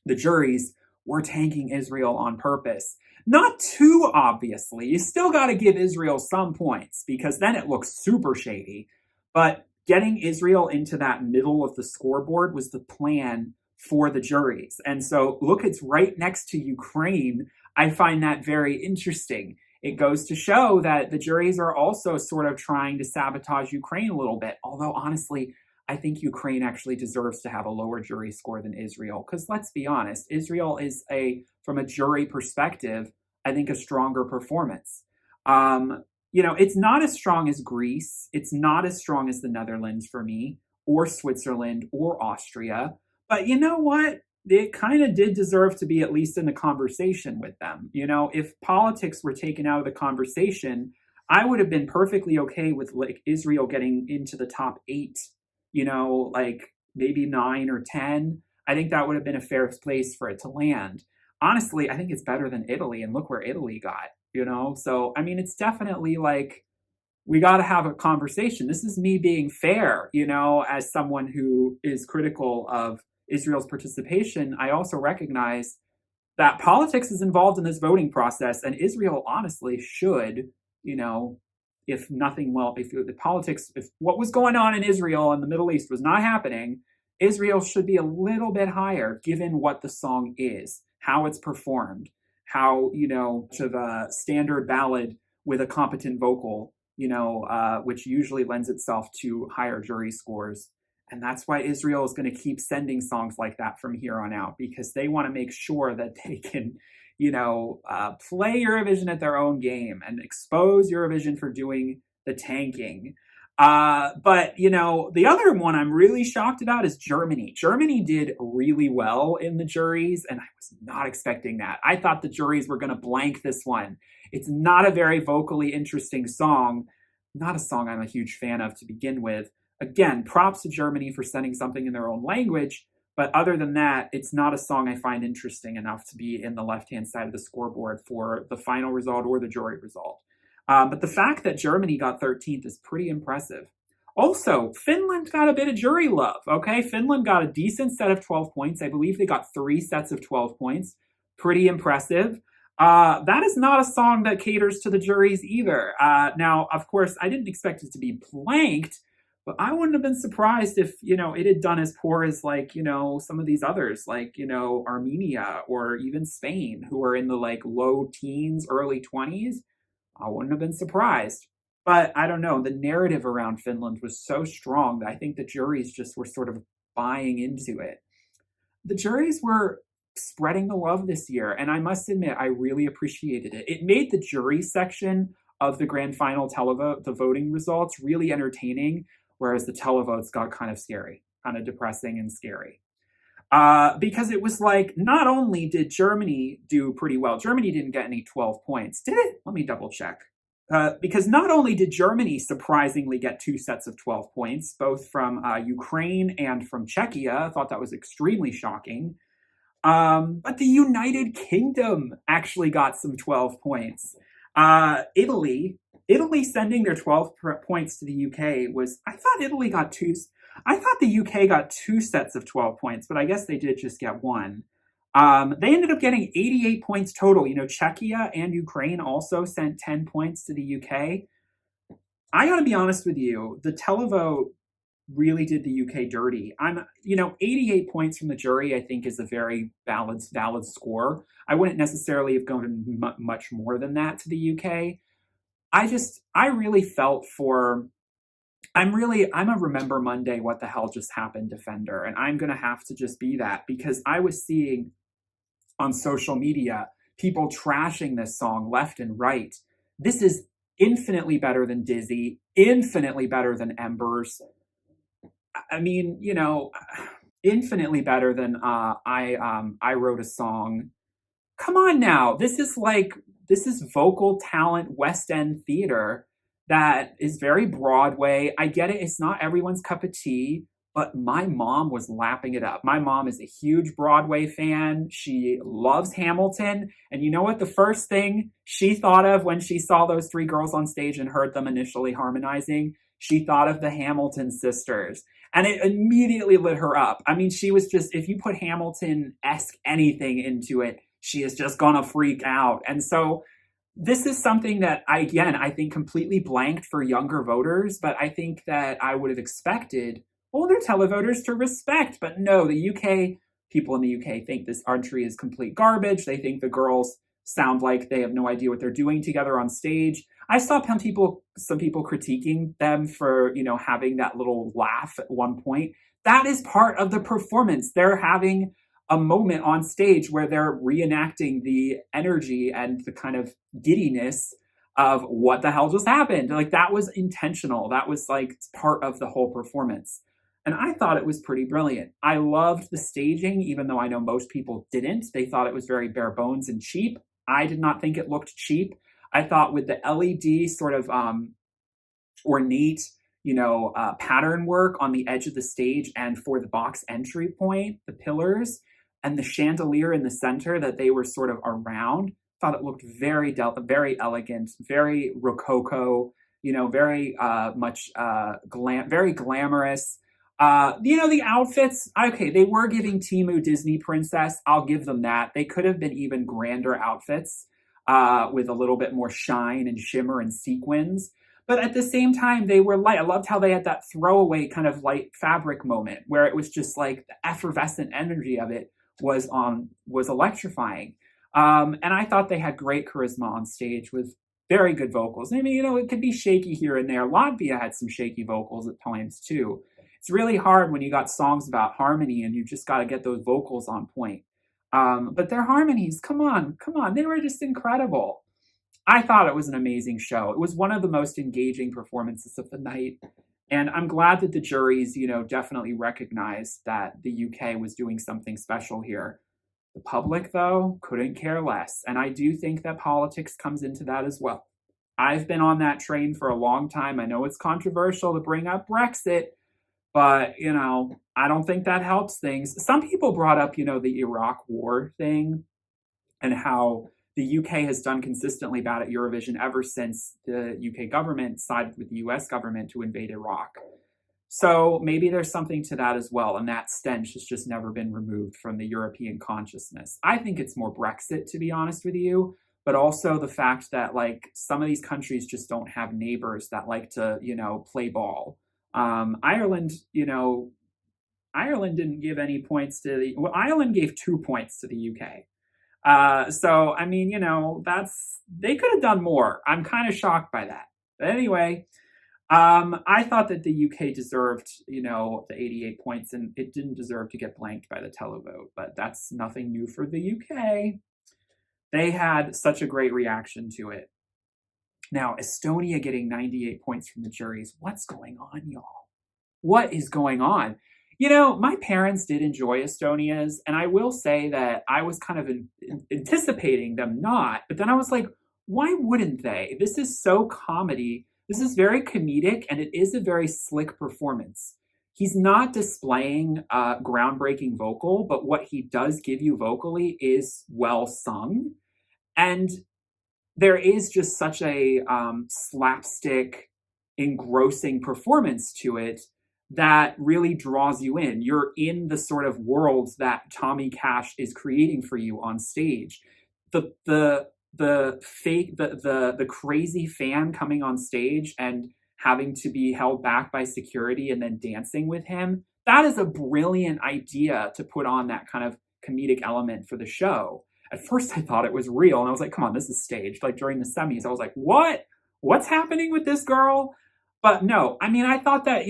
the juries were tanking Israel on purpose. Not too obviously. You still got to give Israel some points, because then it looks super shady. But getting Israel into that middle of the scoreboard was the plan for the juries. And so, look, it's right next to Ukraine. I find that very interesting. It goes to show that the juries are also sort of trying to sabotage Ukraine a little bit. Although, honestly, I think Ukraine actually deserves to have a lower jury score than Israel. Because let's be honest, Israel is, from a jury perspective, I think a stronger performance. You know, it's not as strong as Greece. It's not as strong as the Netherlands for me, or Switzerland, or Austria. But you know what? It kind of did deserve to be at least in the conversation with them. If politics were taken out of the conversation, I would have been perfectly okay with like Israel getting into the top 8, like maybe 9 or 10. I think that would have been a fair place for it to land. Honestly, I think it's better than Italy, and look where Italy got. So, I mean, it's definitely like we got to have a conversation. This is me being fair, as someone who is critical of Israel's participation. I also recognize that politics is involved in this voting process, and Israel honestly should, you know, if nothing, well, if the politics, if what was going on in Israel and the Middle East was not happening, Israel should be a little bit higher given what the song is, how it's performed, how, of a standard ballad with a competent vocal, which usually lends itself to higher jury scores. And that's why Israel is going to keep sending songs like that from here on out, because they want to make sure that they can, play Eurovision at their own game and expose Eurovision for doing the tanking. But, the other one I'm really shocked about is Germany. Germany did really well in the juries, and I was not expecting that. I thought the juries were going to blank this one. It's not a very vocally interesting song, not a song I'm a huge fan of to begin with. Again, props to Germany for sending something in their own language, but other than that, it's not a song I find interesting enough to be in the left-hand side of the scoreboard for the final result or the jury result. But the fact that Germany got 13th is pretty impressive. Also, Finland got a bit of jury love, okay? Finland got a decent set of 12 points. I believe they got 3 sets of 12 points. Pretty impressive. That is not a song that caters to the juries either. Now, of course, I didn't expect it to be blanked, but I wouldn't have been surprised if, it had done as poor as like, some of these others, like, Armenia or even Spain, who are in the like low teens, early 20s. I wouldn't have been surprised. But I don't know, the narrative around Finland was so strong that I think the juries just were sort of buying into it. The juries were spreading the love this year, and I must admit, I really appreciated it. It made the jury section of the grand final televote, the voting results, really entertaining, whereas the televotes got kind of scary, kind of depressing and scary. Because it was like, not only did Germany do pretty well, Germany didn't get any 12 points, did it? Let me double check. Because not only did Germany surprisingly get 2 sets of 12 points, both from Ukraine and from Czechia, I thought that was extremely shocking. But the United Kingdom actually got some 12 points. Italy sending their 12 points to the UK was, I thought the UK got 2 sets of 12 points, but I guess they did just get 1. They ended up getting 88 points total. Czechia and Ukraine also sent 10 points to the UK. I gotta be honest with you, the televote really did the UK dirty. 88 points from the jury, I think, is a very valid score. I wouldn't necessarily have gone much more than that to the UK. I really felt for, I'm a Remember Monday, what the hell just happened defender, and I'm going to have to just be that, because I was seeing on social media people trashing this song left and right. This is infinitely better than Dizzy, infinitely better than Embers. I mean, infinitely better than I Wrote a Song. Come on now. This is vocal talent West End theater that is very Broadway. I get it. It's not everyone's cup of tea, but my mom was lapping it up. My mom is a huge Broadway fan. She loves Hamilton. And you know what? The first thing she thought of when she saw those 3 girls on stage and heard them initially harmonizing, she thought of the Hamilton sisters. And it immediately lit her up. I mean, she was just, if you put Hamilton-esque anything into it, she is just gonna freak out. And so this is something that I think completely blanked for younger voters, but I think that I would have expected older televoters to respect. But no, people in the UK think this entry is complete garbage. They think the girls sound like they have no idea what they're doing together on stage. I saw some people critiquing them for, having that little laugh at one point. That is part of the performance. They're having a moment on stage where they're reenacting the energy and the kind of giddiness of what the hell just happened. Like, that was intentional. That was like part of the whole performance. And I thought it was pretty brilliant. I loved the staging, even though I know most people didn't. They thought it was very bare bones and cheap. I did not think it looked cheap. I thought with the LED sort of ornate, pattern work on the edge of the stage and for the box entry point, the pillars and the chandelier in the center that they were sort of around, thought it looked very elegant, very rococo, very much very glamorous. The outfits, okay, they were giving Timu Disney Princess. I'll give them that. They could have been even grander outfits with a little bit more shine and shimmer and sequins. But at the same time, they were light. I loved how they had that throwaway kind of light fabric moment where it was just like the effervescent energy of it was electrifying. And I thought they had great charisma on stage with very good vocals. I mean, it could be shaky here and there. Latvia had some shaky vocals at times too. It's really hard when you got songs about harmony and you just got to get those vocals on point. But their harmonies, come on, they were just incredible. I thought it was an amazing show. It was one of the most engaging performances of the night. And I'm glad that the juries, definitely recognized that the UK was doing something special here. The public, though, couldn't care less. And I do think that politics comes into that as well. I've been on that train for a long time. I know it's controversial to bring up Brexit, but, I don't think that helps things. Some people brought up, the Iraq war thing and how the UK has done consistently bad at Eurovision ever since the UK government sided with the US government to invade Iraq. So maybe there's something to that as well, and that stench has just never been removed from the European consciousness. I think it's more Brexit, to be honest with you, but also the fact that some of these countries just don't have neighbors that like to, play ball. Ireland didn't give any points to Ireland gave 2 points to the UK. So, I mean, they could have done more. I'm kind of shocked by that. But anyway, I thought that the UK deserved, the 88 points, and it didn't deserve to get blanked by the televote, but that's nothing new for the UK. They had such a great reaction to it. Now, Estonia getting 98 points from the juries. What's going on, y'all? What is going on? My parents did enjoy Estonia's, and I will say that I was kind of anticipating them not, but then I was like, why wouldn't they? This is so comedy. This is very comedic, and it is a very slick performance. He's not displaying groundbreaking vocal, but what he does give you vocally is well sung. And there is just such a slapstick, engrossing performance to it that really draws you in. You're in the sort of world that Tommy Cash is creating for you on stage. The crazy fan coming on stage and having to be held back by security and then dancing with him, that is a brilliant idea to put on that kind of comedic element for the show. At first I thought it was real, and I was like, come on, this is staged. During the semis, I was like, what? What's happening with this girl? But no, I mean, I thought that,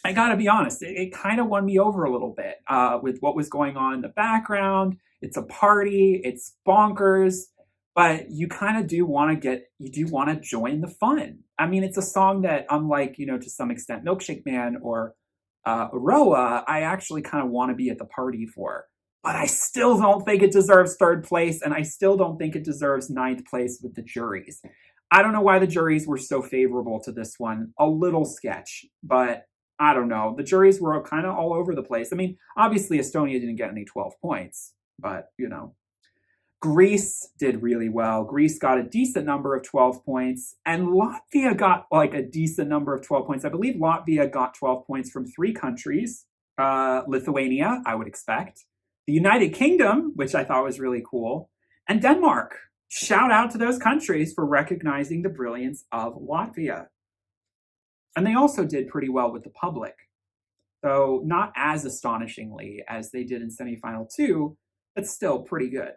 I gotta be honest, it kind of won me over a little bit with what was going on in the background. It's a party, it's bonkers, but you kind of do want to join the fun. I mean, it's a song that, unlike, to some extent, Milkshake Man or Aroa, I actually kind of want to be at the party for. But I still don't think it deserves third place, and I still don't think it deserves ninth place with the juries. I don't know why the juries were so favorable to this one. A little sketch, but I don't know. The juries were kind of all over the place. I mean, obviously Estonia didn't get any 12 points, but, Greece did really well. Greece got a decent number of 12 points, and Latvia got a decent number of 12 points. I believe Latvia got 12 points from 3 countries. Lithuania, I would expect. The United Kingdom, which I thought was really cool, and Denmark. Shout out to those countries for recognizing the brilliance of Latvia. And they also did pretty well with the public, though not as astonishingly as they did in semifinal 2, but still pretty good.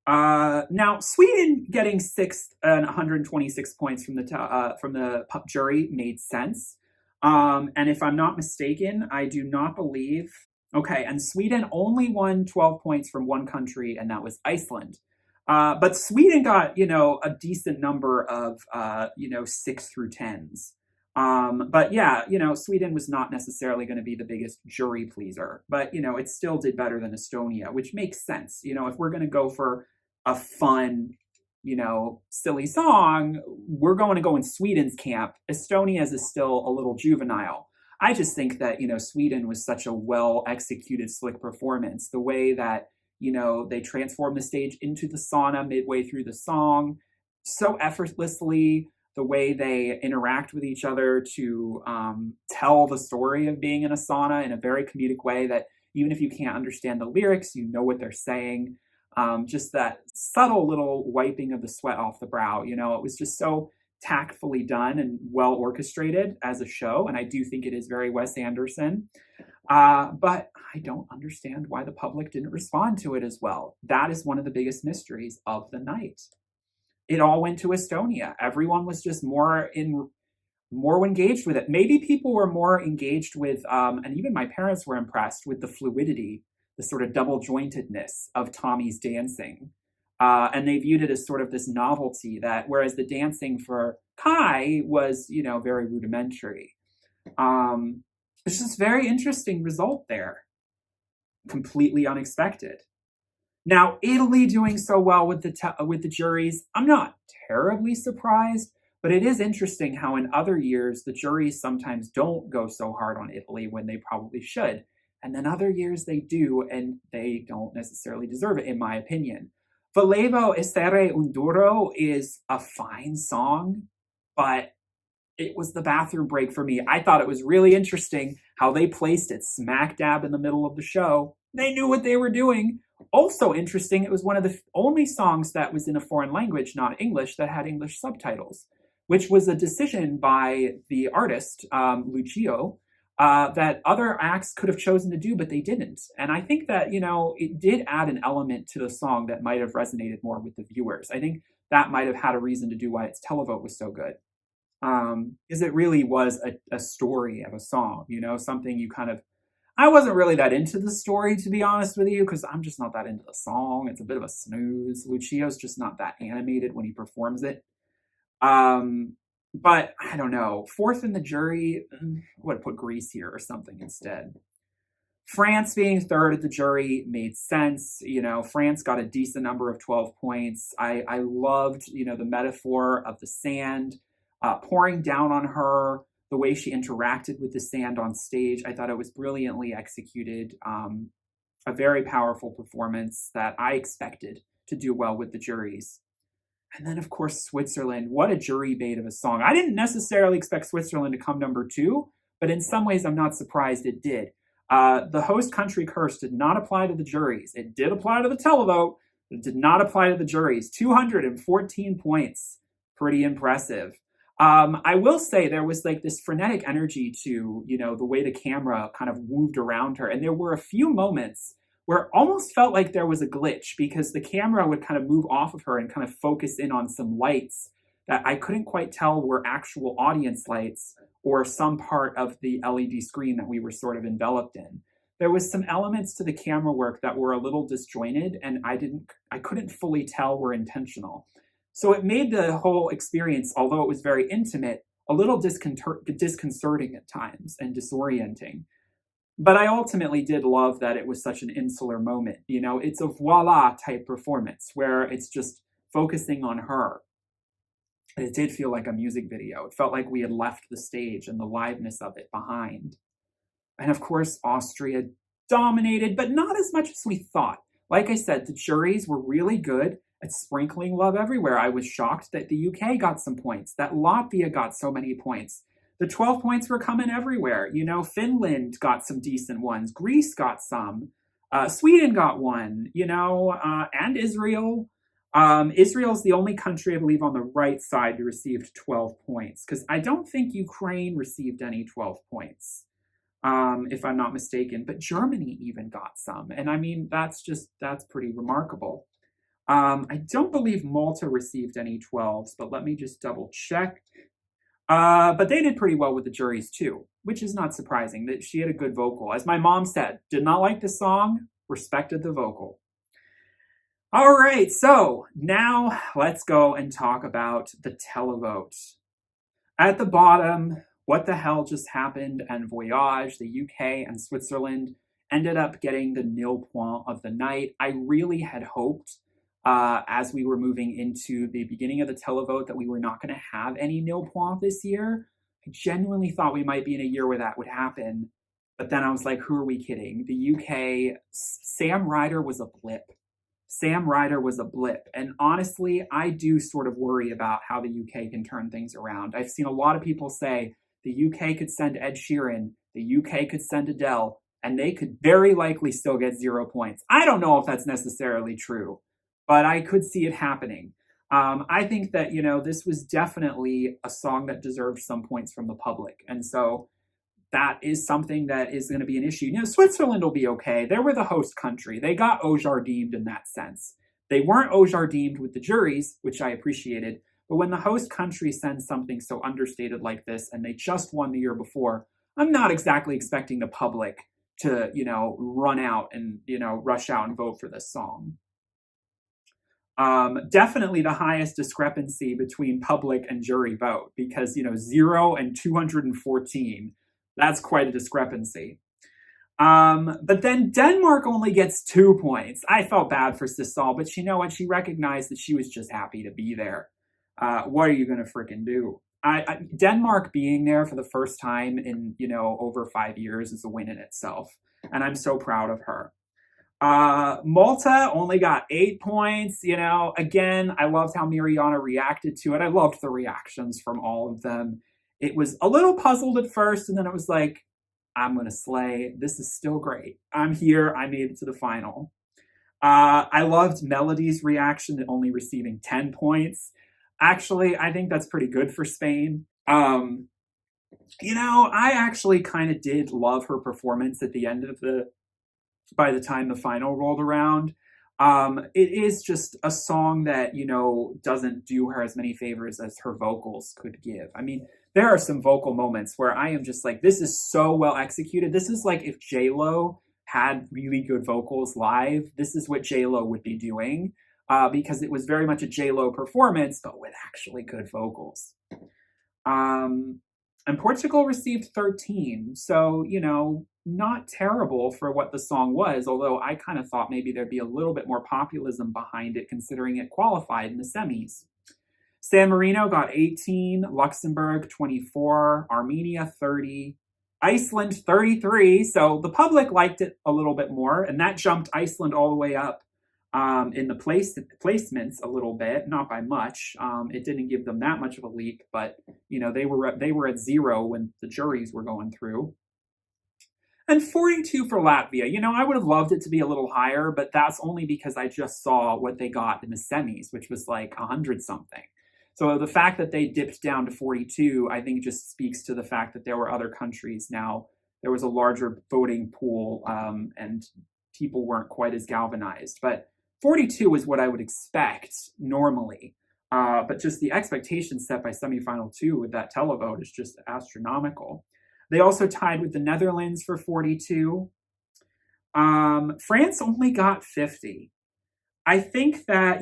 Now, Sweden getting 6th and 126 points from the jury made sense. And if I'm not mistaken, I do not believe... Okay, and Sweden only won 12 points from one country, and that was Iceland. But Sweden got, a decent number of, 6 through 10s. But yeah, Sweden was not necessarily going to be the biggest jury pleaser, but it still did better than Estonia, which makes sense. If we're going to go for a fun, silly song, we're going to go in Sweden's camp. Estonia's is still a little juvenile. I just think that, Sweden was such a well executed, slick performance. The way that, they transformed the stage into the sauna midway through the song so effortlessly, the way they interact with each other to tell the story of being in a sauna in a very comedic way that even if you can't understand the lyrics, you know what they're saying. Just that subtle little wiping of the sweat off the brow, it was just so tactfully done and well orchestrated as a show. And I do think it is very Wes Anderson. But I don't understand why the public didn't respond to it as well. That is one of the biggest mysteries of the night. It all went to Estonia. Everyone was just more engaged with it. Maybe people were more engaged with, and even my parents were impressed with the fluidity, the sort of double jointedness of Tommy's dancing. And they viewed it as sort of this novelty that, whereas the dancing for Kai was, very rudimentary. It's just a very interesting result there. Completely unexpected. Now, Italy doing so well with the juries, I'm not terribly surprised, but it is interesting how in other years the juries sometimes don't go so hard on Italy when they probably should. And then other years they do, and they don't necessarily deserve it, in my opinion. Volevo essere un duro is a fine song, but it was the bathroom break for me. I thought it was really interesting how they placed it smack dab in the middle of the show. They knew what they were doing. Also interesting, it was one of the only songs that was in a foreign language, not English, that had English subtitles, which was a decision by the artist, Lucio, that other acts could have chosen to do, but they didn't. And I think that, it did add an element to the song that might have resonated more with the viewers. I think that might have had a reason to do why its televote was so good. Because it really was a story of a song, something you kind of, I wasn't really that into the story, to be honest with you, because I'm just not that into the song. It's a bit of a snooze. Lucio's just not that animated when he performs it. But I don't know. Fourth in the jury, I would have put Greece here or something instead. France being third at the jury made sense. France got a decent number of 12 points. I loved, the metaphor of the sand pouring down on her, the way she interacted with the sand on stage. I thought it was brilliantly executed. A very powerful performance that I expected to do well with the juries. And then, of course, Switzerland. What a jury bait of a song. I didn't necessarily expect Switzerland to come number 2, but in some ways I'm not surprised it did. The host country curse did not apply to the juries. It did apply to the televote, but it did not apply to the juries. 214 points. Pretty impressive. I will say there was like this frenetic energy to, the way the camera kind of moved around her. And there were a few moments where it almost felt like there was a glitch because the camera would kind of move off of her and kind of focus in on some lights that I couldn't quite tell were actual audience lights or some part of the LED screen that we were sort of enveloped in. There was some elements to the camera work that were a little disjointed and I couldn't fully tell were intentional. So it made the whole experience, although it was very intimate, a little disconcerting at times and disorienting. But I ultimately did love that it was such an insular moment. It's a voila type performance where it's just focusing on her. And it did feel like a music video. It felt like we had left the stage and the liveness of it behind. And of course, Austria dominated, but not as much as we thought. Like I said, the juries were really good at sprinkling love everywhere. I was shocked that the UK got some points, that Latvia got so many points. The 12 points were coming everywhere. Finland got some decent ones. Greece got some. Sweden got one, and Israel. Israel's the only country, I believe, on the right side who received 12 points, because I don't think Ukraine received any 12 points, if I'm not mistaken. But Germany even got some. And I mean, that's pretty remarkable. I don't believe Malta received any 12s, but let me just double check. But they did pretty well with the juries too, which is not surprising. That she had a good vocal. As my mom said, did not like the song, respected the vocal. All right, so now let's go and talk about the televote. At the bottom, What the hell just happened? And Voyage, the UK, and Switzerland ended up getting the nil point of the night. I really had hoped, as we were moving into the beginning of the televote, that we were not going to have any nil point this year. I genuinely thought we might be in a year where that would happen. But then I was like, who are we kidding? The UK, Sam Ryder was a blip. Sam Ryder was a blip. And honestly, I do sort of worry about how the UK can turn things around. I've seen a lot of people say the UK could send Ed Sheeran, the UK could send Adele, and they could very likely still get 0 points. I don't know if that's necessarily true, but I could see it happening. I think that, this was definitely a song that deserved some points from the public. And so that is something that is going to be an issue. Switzerland will be okay. They were the host country. They got Ojardeemed in that sense. They weren't Ojardeemed with the juries, which I appreciated. But when the host country sends something so understated like this, and they just won the year before, I'm not exactly expecting the public to, run out and, rush out and vote for this song. Definitely the highest discrepancy between public and jury vote, because, 0 and 214, that's quite a discrepancy. But then Denmark only gets 2 points. I felt bad for Sissal, but you know what? She recognized that she was just happy to be there. What are you going to freaking do? Denmark being there for the first time in, over 5 years is a win in itself. And I'm so proud of her. Malta only got 8 points. Again, I loved how Miriana reacted to it. I loved the reactions from all of them. It was a little puzzled at first, and then it was like, I'm going to slay. This is still great. I'm here. I made it to the final. I loved Melody's reaction to only receiving 10 points. Actually, I think that's pretty good for Spain. I actually kind of did love her performance at the end of by the time the final rolled around. It is just a song that, doesn't do her as many favors as her vocals could give. I mean, there are some vocal moments where I am just like, this is so well executed. This is like if J-Lo had really good vocals live, this is what J-Lo would be doing, because it was very much a J-Lo performance, but with actually good vocals. And Portugal received 13, so, not terrible for what the song was, although I kind of thought maybe there'd be a little bit more populism behind it, considering it qualified in the semis. San Marino got 18, Luxembourg 24, Armenia 30, Iceland 33. So the public liked it a little bit more, and that jumped Iceland all the way up in the placements a little bit, not by much. It didn't give them that much of a leap, but they were at 0 when the juries were going through. And 42 for Latvia. I would have loved it to be a little higher, but that's only because I just saw what they got in the semis, which was like 100 something. So the fact that they dipped down to 42, I think just speaks to the fact that there were other countries now. There was a larger voting pool, and people weren't quite as galvanized. But 42 is what I would expect normally. But just the expectations set by semifinal 2 with that televote is just astronomical. They also tied with the Netherlands for 42. France only got 50. I think that,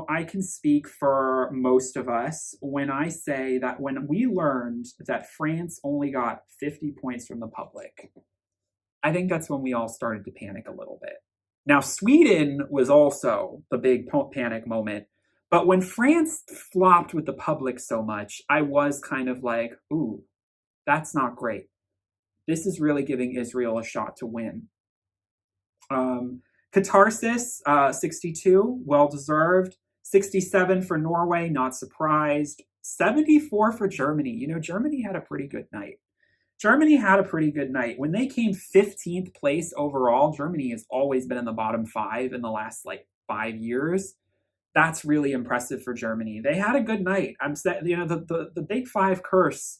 I can speak for most of us when I say that when we learned that France only got 50 points from the public, I think that's when we all started to panic a little bit. Now, Sweden was also the big panic moment, but when France flopped with the public so much, I was kind of like, ooh, that's not great. This is really giving Israel a shot to win. Catharsis, 62, well-deserved. 67 for Norway, not surprised. 74 for Germany. Germany had a pretty good night. When they came 15th place overall, Germany has always been in the bottom 5 in the last, 5 years. That's really impressive for Germany. They had a good night. The Big Five curse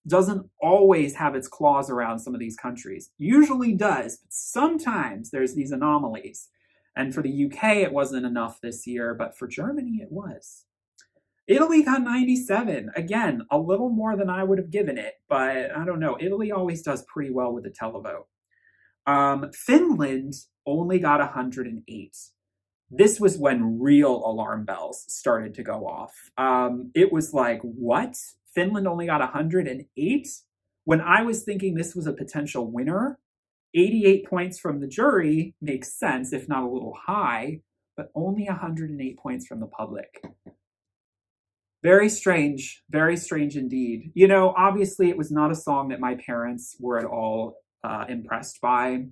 doesn't always have its claws around some of these countries. Usually does, but sometimes there's these anomalies. And for the UK, it wasn't enough this year, but for Germany, it was. Italy got 97. Again, a little more than I would have given it, but I don't know. Italy always does pretty well with the televote. Finland only got 108. This was when real alarm bells started to go off. It was like, what? Finland only got 108? When I was thinking this was a potential winner, 88 points from the jury makes sense, if not a little high, but only 108 points from the public. Very strange indeed. You know, obviously, it was not a song that my parents were at all impressed by.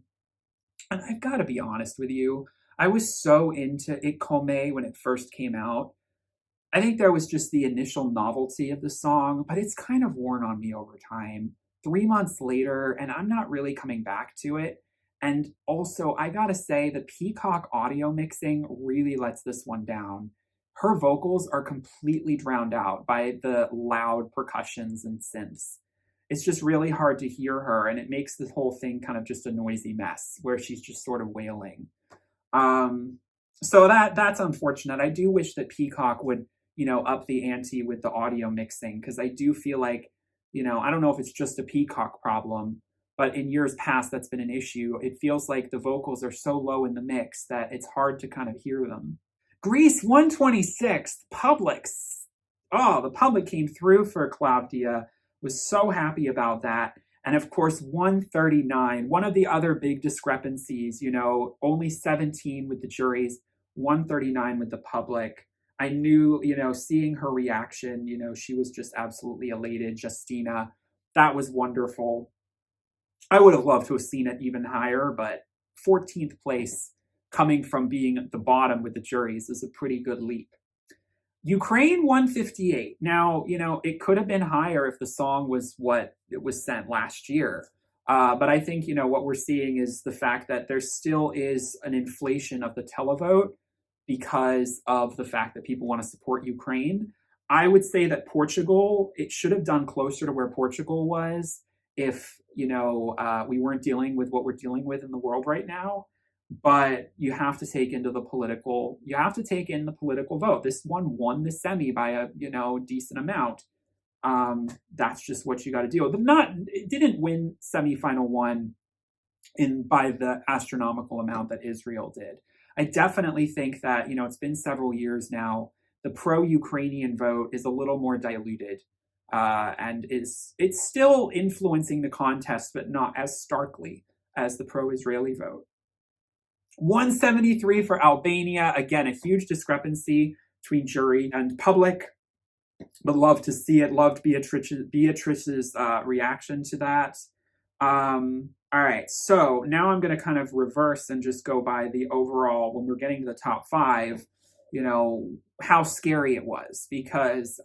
And I've got to be honest with you, I was so into Ik Come when it first came out. I think there was just the initial novelty of the song, but it's kind of worn on me over time. 3 months later, and I'm not really coming back to it. And also, I gotta say, the Peacock audio mixing really lets this one down. Her vocals are completely drowned out by the loud percussions and synths. It's just really hard to hear her, and it makes this whole thing kind of just a noisy mess where she's just sort of wailing. Um, so that's unfortunate. I do wish that Peacock would, up the ante with the audio mixing because I do feel like, I don't know if it's just a Peacock problem, but in years past that's been an issue. It feels like the vocals are so low in the mix that it's hard to kind of hear them. Greece 126, Publix. Oh, the public came through for Claudia. Was so happy about that. And of course, 139, one of the other big discrepancies, only 17 with the juries, 139 with the public. I knew, seeing her reaction, she was just absolutely elated. Justina, that was wonderful. I would have loved to have seen it even higher, but 14th place coming from being at the bottom with the juries is a pretty good leap. Ukraine 158. Now, it could have been higher if the song was what it was sent last year. But I think, what we're seeing is the fact that there still is an inflation of the televote because of the fact that people want to support Ukraine. I would say that Portugal, it should have done closer to where Portugal was if, we weren't dealing with what we're dealing with in the world right now. But you have to take in the political vote. This one won the semi by a decent amount. That's just what you got to deal with. It didn't win semifinal one by the astronomical amount that Israel did. I definitely think that it's been several years now. The pro-Ukrainian vote is a little more diluted, and it's still influencing the contest, but not as starkly as the pro-Israeli vote. 173 for Albania. Again, a huge discrepancy between jury and public, but love to see it. Loved Beatrice's reaction to that. All right, so now I'm going to kind of reverse and just go by the overall, when we're getting to the top five, how scary it was because,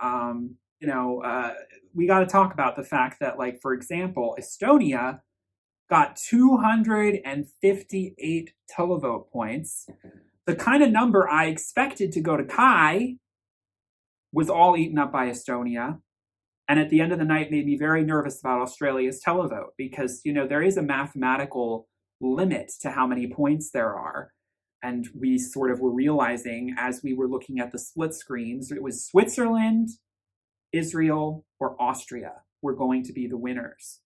we got to talk about the fact that, like, for example, Estonia got 258 televote points. The kind of number I expected to go to Kai was all eaten up by Estonia. And at the end of the night made me very nervous about Australia's televote because, there is a mathematical limit to how many points there are. And we sort of were realizing as we were looking at the split screens, it was Switzerland, Israel, or Austria were going to be the winners.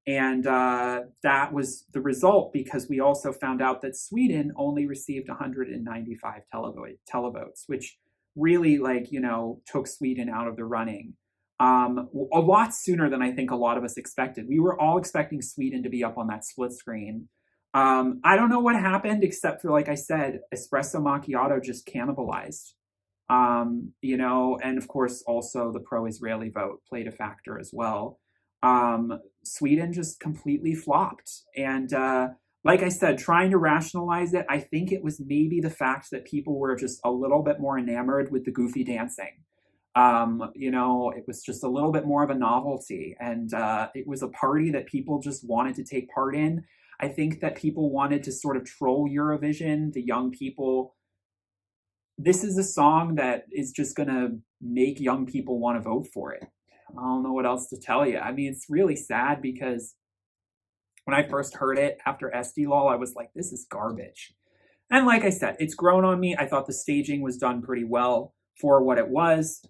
And that was the result because we also found out that Sweden only received 195 televotes, which really, took Sweden out of the running. A lot sooner than I think a lot of us expected. We were all expecting Sweden to be up on that split screen. I don't know what happened, except for, like I said, Espresso Macchiato just cannibalized. And of course, also the pro-Israeli vote played a factor as well. Sweden just completely flopped. And like I said, trying to rationalize it, I think it was maybe the fact that people were just a little bit more enamored with the goofy dancing. It was just a little bit more of a novelty. And it was a party that people just wanted to take part in. I think that people wanted to sort of troll Eurovision, the young people. This is a song that is just going to make young people want to vote for it. I don't know what else to tell you. I mean, it's really sad because when I first heard it after Estilol, I was like, this is garbage. And like I said, it's grown on me. I thought the staging was done pretty well for what it was.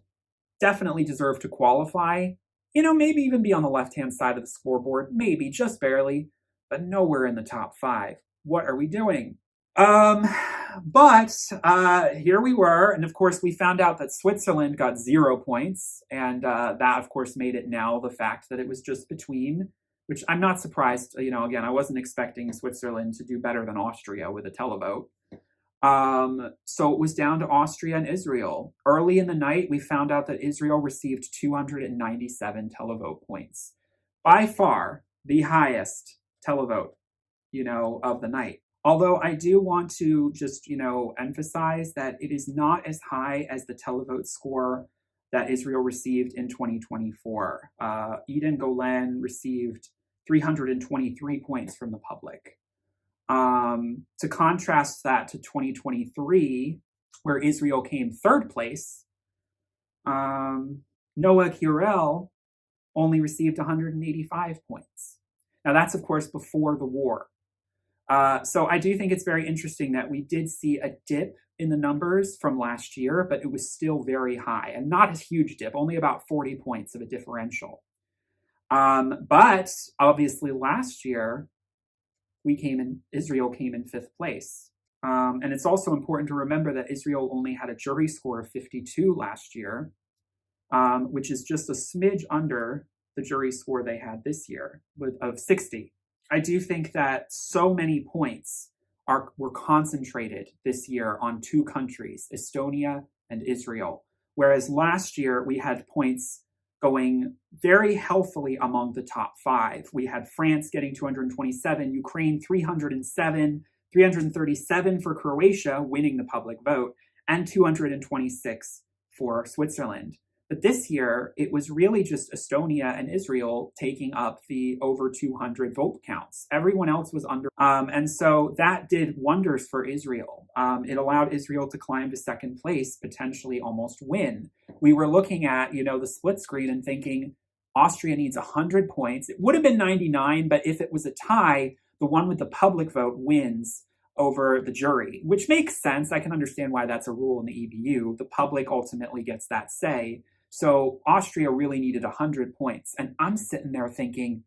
Definitely deserved to qualify. Maybe even be on the left-hand side of the scoreboard. Maybe, just barely, but nowhere in the top five. What are we doing? But here we were, and of course, we found out that Switzerland got 0 points, and that, of course, made it now the fact that it was just between. Which I'm not surprised. Again, I wasn't expecting Switzerland to do better than Austria with a televote. So it was down to Austria and Israel. Early in the night, we found out that Israel received 297 televote points, by far the highest televote, of the night. Although I do want to just, emphasize that it is not as high as the televote score that Israel received in 2024. Eden Golan received 323 points from the public. To contrast that to 2023, where Israel came third place, Noah Kirel only received 185 points. Now, that's, of course, before the war. So I do think it's very interesting that we did see a dip in the numbers from last year, but it was still very high and not a huge dip, only about 40 points of a differential. But obviously last year, Israel came in fifth place. And it's also important to remember that Israel only had a jury score of 52 last year, which is just a smidge under the jury score they had this year of 60. I do think that so many points were concentrated this year on two countries, Estonia and Israel, whereas last year we had points going very healthily among the top five. We had France getting 227, Ukraine 307, 337 for Croatia, winning the public vote, and 226 for Switzerland. But this year, it was really just Estonia and Israel taking up the over 200 vote counts. Everyone else was under. And so that did wonders for Israel. It allowed Israel to climb to second place, potentially almost win. We were looking at, the split screen and thinking, Austria needs 100 points. It would have been 99, but if it was a tie, the one with the public vote wins over the jury, which makes sense. I can understand why that's a rule in the EBU. The public ultimately gets that say. So Austria really needed 100 points. And I'm sitting there thinking,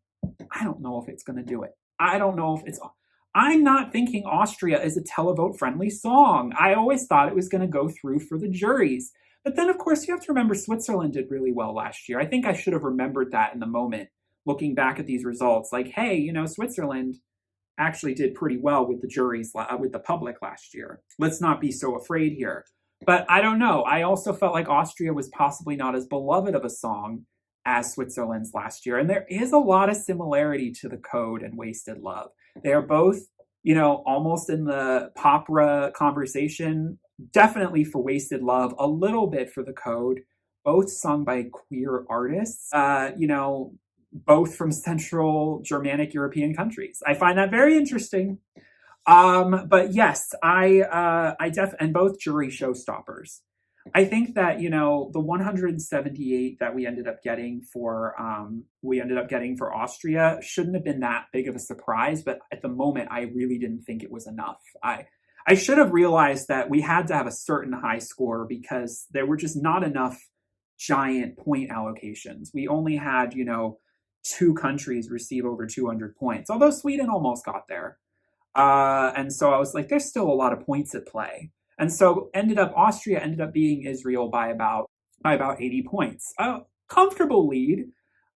I don't know if it's going to do it. I'm not thinking Austria is a televote friendly song. I always thought it was going to go through for the juries. But then, of course, you have to remember Switzerland did really well last year. I think I should have remembered that in the moment, looking back at these results. Like, hey, Switzerland actually did pretty well with the juries, with the public last year. Let's not be so afraid here. But I don't know. I also felt like Austria was possibly not as beloved of a song as Switzerland's last year. And there is a lot of similarity to The Code and Wasted Love. They are both, almost in the popra conversation, definitely for Wasted Love, a little bit for The Code, both sung by queer artists, both from Central Germanic European countries. I find that very interesting. But yes, and both jury showstoppers. I think that, the 178 that we ended up getting for Austria shouldn't have been that big of a surprise, but at the moment, I really didn't think it was enough. I should have realized that we had to have a certain high score because there were just not enough giant point allocations. We only had, two countries receive over 200 points, although Sweden almost got there. And so I was like, there's still a lot of points at play. And so Austria ended up beating Israel by about 80 points. A comfortable lead,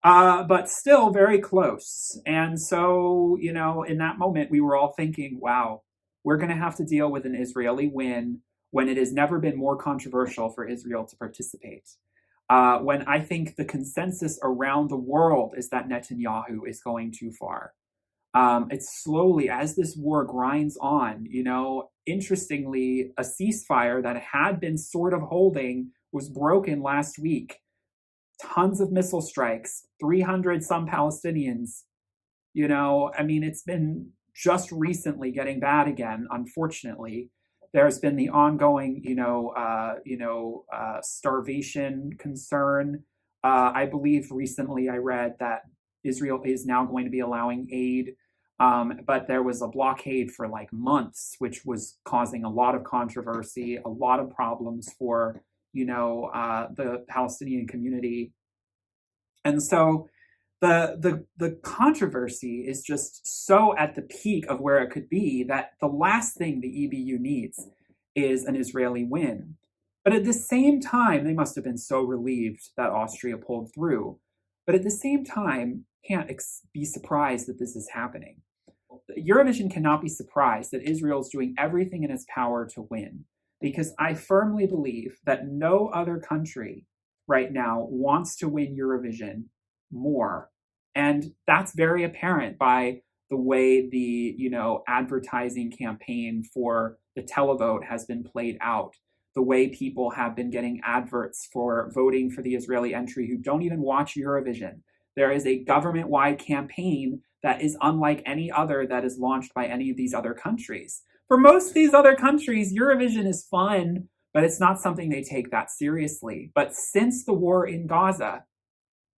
but still very close. And so, in that moment, we were all thinking, wow, we're going to have to deal with an Israeli win when it has never been more controversial for Israel to participate. When I think the consensus around the world is that Netanyahu is going too far. It's slowly, as this war grinds on, interestingly, a ceasefire that had been sort of holding was broken last week. Tons of missile strikes, 300 some Palestinians. It's been just recently getting bad again, unfortunately. There's been the ongoing, starvation concern. I believe recently I read that Israel is now going to be allowing aid, but there was a blockade for like months, which was causing a lot of controversy, a lot of problems for, the Palestinian community. And so the controversy is just so at the peak of where it could be that the last thing the EBU needs is an Israeli win. But at the same time, they must have been so relieved that Austria pulled through. But at the same time, can't be surprised that this is happening. Eurovision cannot be surprised that Israel is doing everything in its power to win, because I firmly believe that no other country right now wants to win Eurovision more. And that's very apparent by the way the, advertising campaign for the televote has been played out, the way people have been getting adverts for voting for the Israeli entry who don't even watch Eurovision. There is a government-wide campaign that is unlike any other that is launched by any of these other countries. For most of these other countries, Eurovision is fun, but it's not something they take that seriously. But since the war in Gaza,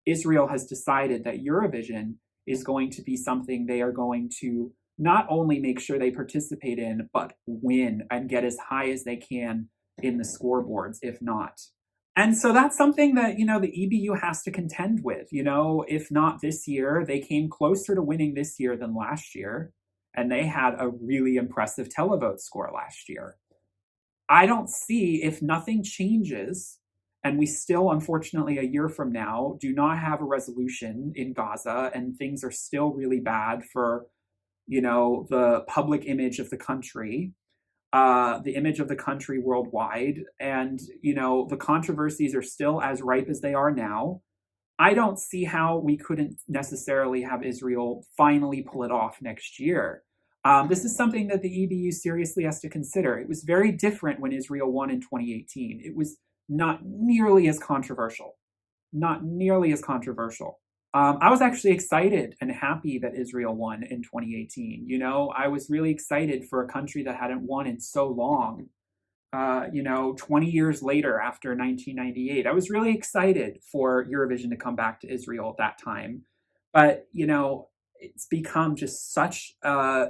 Israel has decided that Eurovision is going to be something they are going to not only make sure they participate in, but win and get as high as they can in the scoreboards, if not. And so that's something that, the EBU has to contend with. If not this year, they came closer to winning this year than last year, and they had a really impressive televote score last year. I don't see, if nothing changes, and we still, unfortunately, a year from now, do not have a resolution in Gaza, and things are still really bad for, the public image of the country, the image of the country worldwide, and, the controversies are still as ripe as they are now. I don't see how we couldn't necessarily have Israel finally pull it off next year. This is something that the EBU seriously has to consider. It was very different when Israel won in 2018. It was not nearly as controversial. Not nearly as controversial. I was actually excited and happy that Israel won in 2018. I was really excited for a country that hadn't won in so long. 20 years later, after 1998, I was really excited for Eurovision to come back to Israel at that time. But, it's become just such a,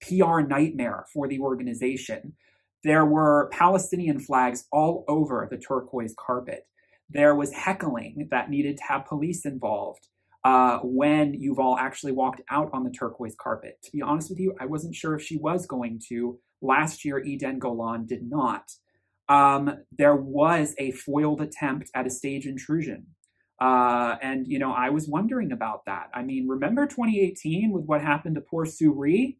PR nightmare for the organization. There were Palestinian flags all over the turquoise carpet. There was heckling that needed to have police involved when Yuval actually walked out on the turquoise carpet. To be honest with you, I wasn't sure if she was going to. Last year, Eden Golan did not. There was a foiled attempt at a stage intrusion. And, I was wondering about that. I mean, remember 2018 with what happened to poor Suri?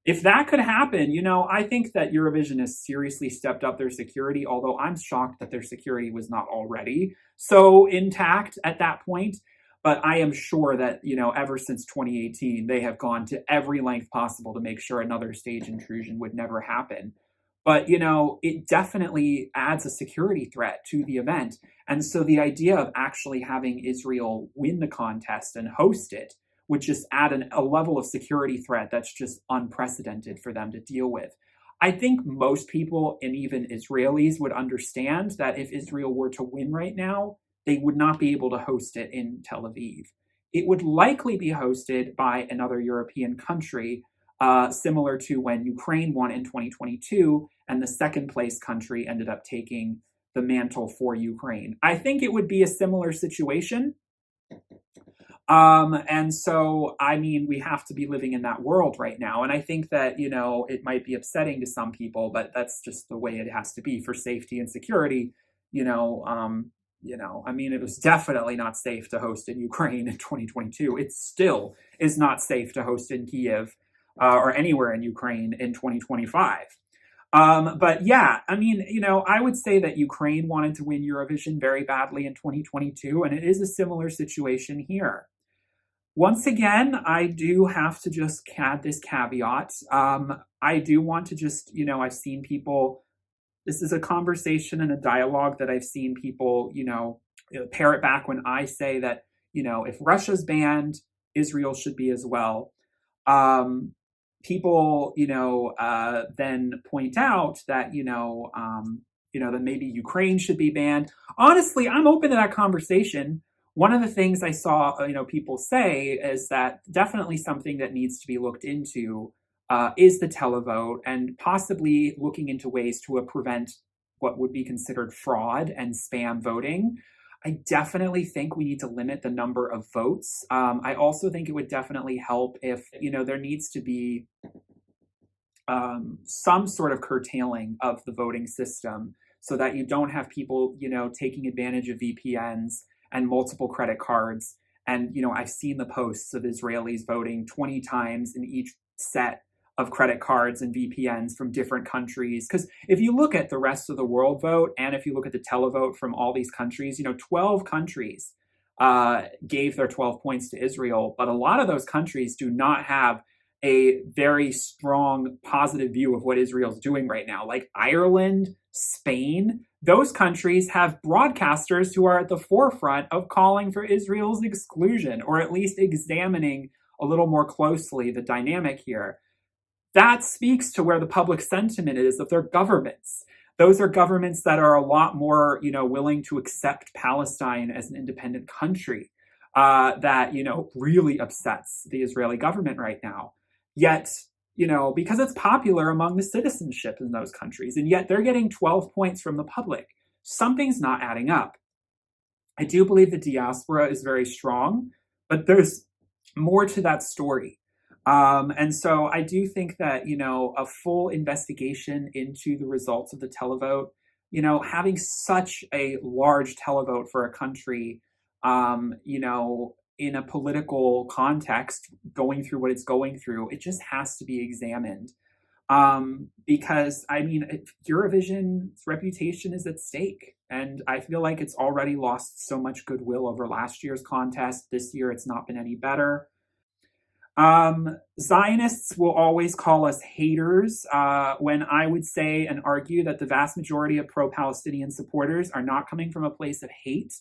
If that could happen, I think that Eurovision has seriously stepped up their security, although I'm shocked that their security was not already so intact at that point. But I am sure that, ever since 2018, they have gone to every length possible to make sure another stage intrusion would never happen. But, it definitely adds a security threat to the event. And so the idea of actually having Israel win the contest and host it would just add a level of security threat that's just unprecedented for them to deal with. I think most people, and even Israelis, would understand that if Israel were to win right now, they would not be able to host it in Tel Aviv. It would likely be hosted by another European country, similar to when Ukraine won in 2022, and the second place country ended up taking the mantle for Ukraine. I think it would be a similar situation. And so, we have to be living in that world right now. And I think that, it might be upsetting to some people, but that's just the way it has to be for safety and security. It was definitely not safe to host in Ukraine in 2022. It still is not safe to host in Kiev or anywhere in Ukraine in 2025. But yeah, I would say that Ukraine wanted to win Eurovision very badly in 2022, and it is a similar situation here. Once again, I do have to just add this caveat. I do want to just, I've seen people, this is a conversation and a dialogue that I've seen people, parrot back when I say that, if Russia's banned, Israel should be as well. People, then point out that, that maybe Ukraine should be banned. Honestly, I'm open to that conversation. One of the things I saw, people say is that definitely something that needs to be looked into is the televote, and possibly looking into ways to prevent what would be considered fraud and spam voting. I definitely think we need to limit the number of votes. I also think it would definitely help if, there needs to be some sort of curtailing of the voting system so that you don't have people, taking advantage of VPNs and multiple credit cards. And, I've seen the posts of Israelis voting 20 times in each set of credit cards and VPNs from different countries. Because if you look at the rest of the world vote, and if you look at the televote from all these countries, 12 countries gave their 12 points to Israel, but a lot of those countries do not have a very strong positive view of what Israel's doing right now. Like Ireland, Spain, those countries have broadcasters who are at the forefront of calling for Israel's exclusion, or at least examining a little more closely the dynamic here. That speaks to where the public sentiment is of their governments. Those are governments that are a lot more, willing to accept Palestine as an independent country. That, really upsets the Israeli government right now. Yet, because it's popular among the citizenship in those countries, and yet they're getting 12 points from the public. Something's not adding up. I do believe the diaspora is very strong, but there's more to that story. And so I do think that, a full investigation into the results of the televote, having such a large televote for a country, in a political context, going through what it's going through, it just has to be examined. Because, Eurovision's reputation is at stake. And I feel like it's already lost so much goodwill over last year's contest. This year, it's not been any better. Zionists will always call us haters when I would say and argue that the vast majority of pro-Palestinian supporters are not coming from a place of hate.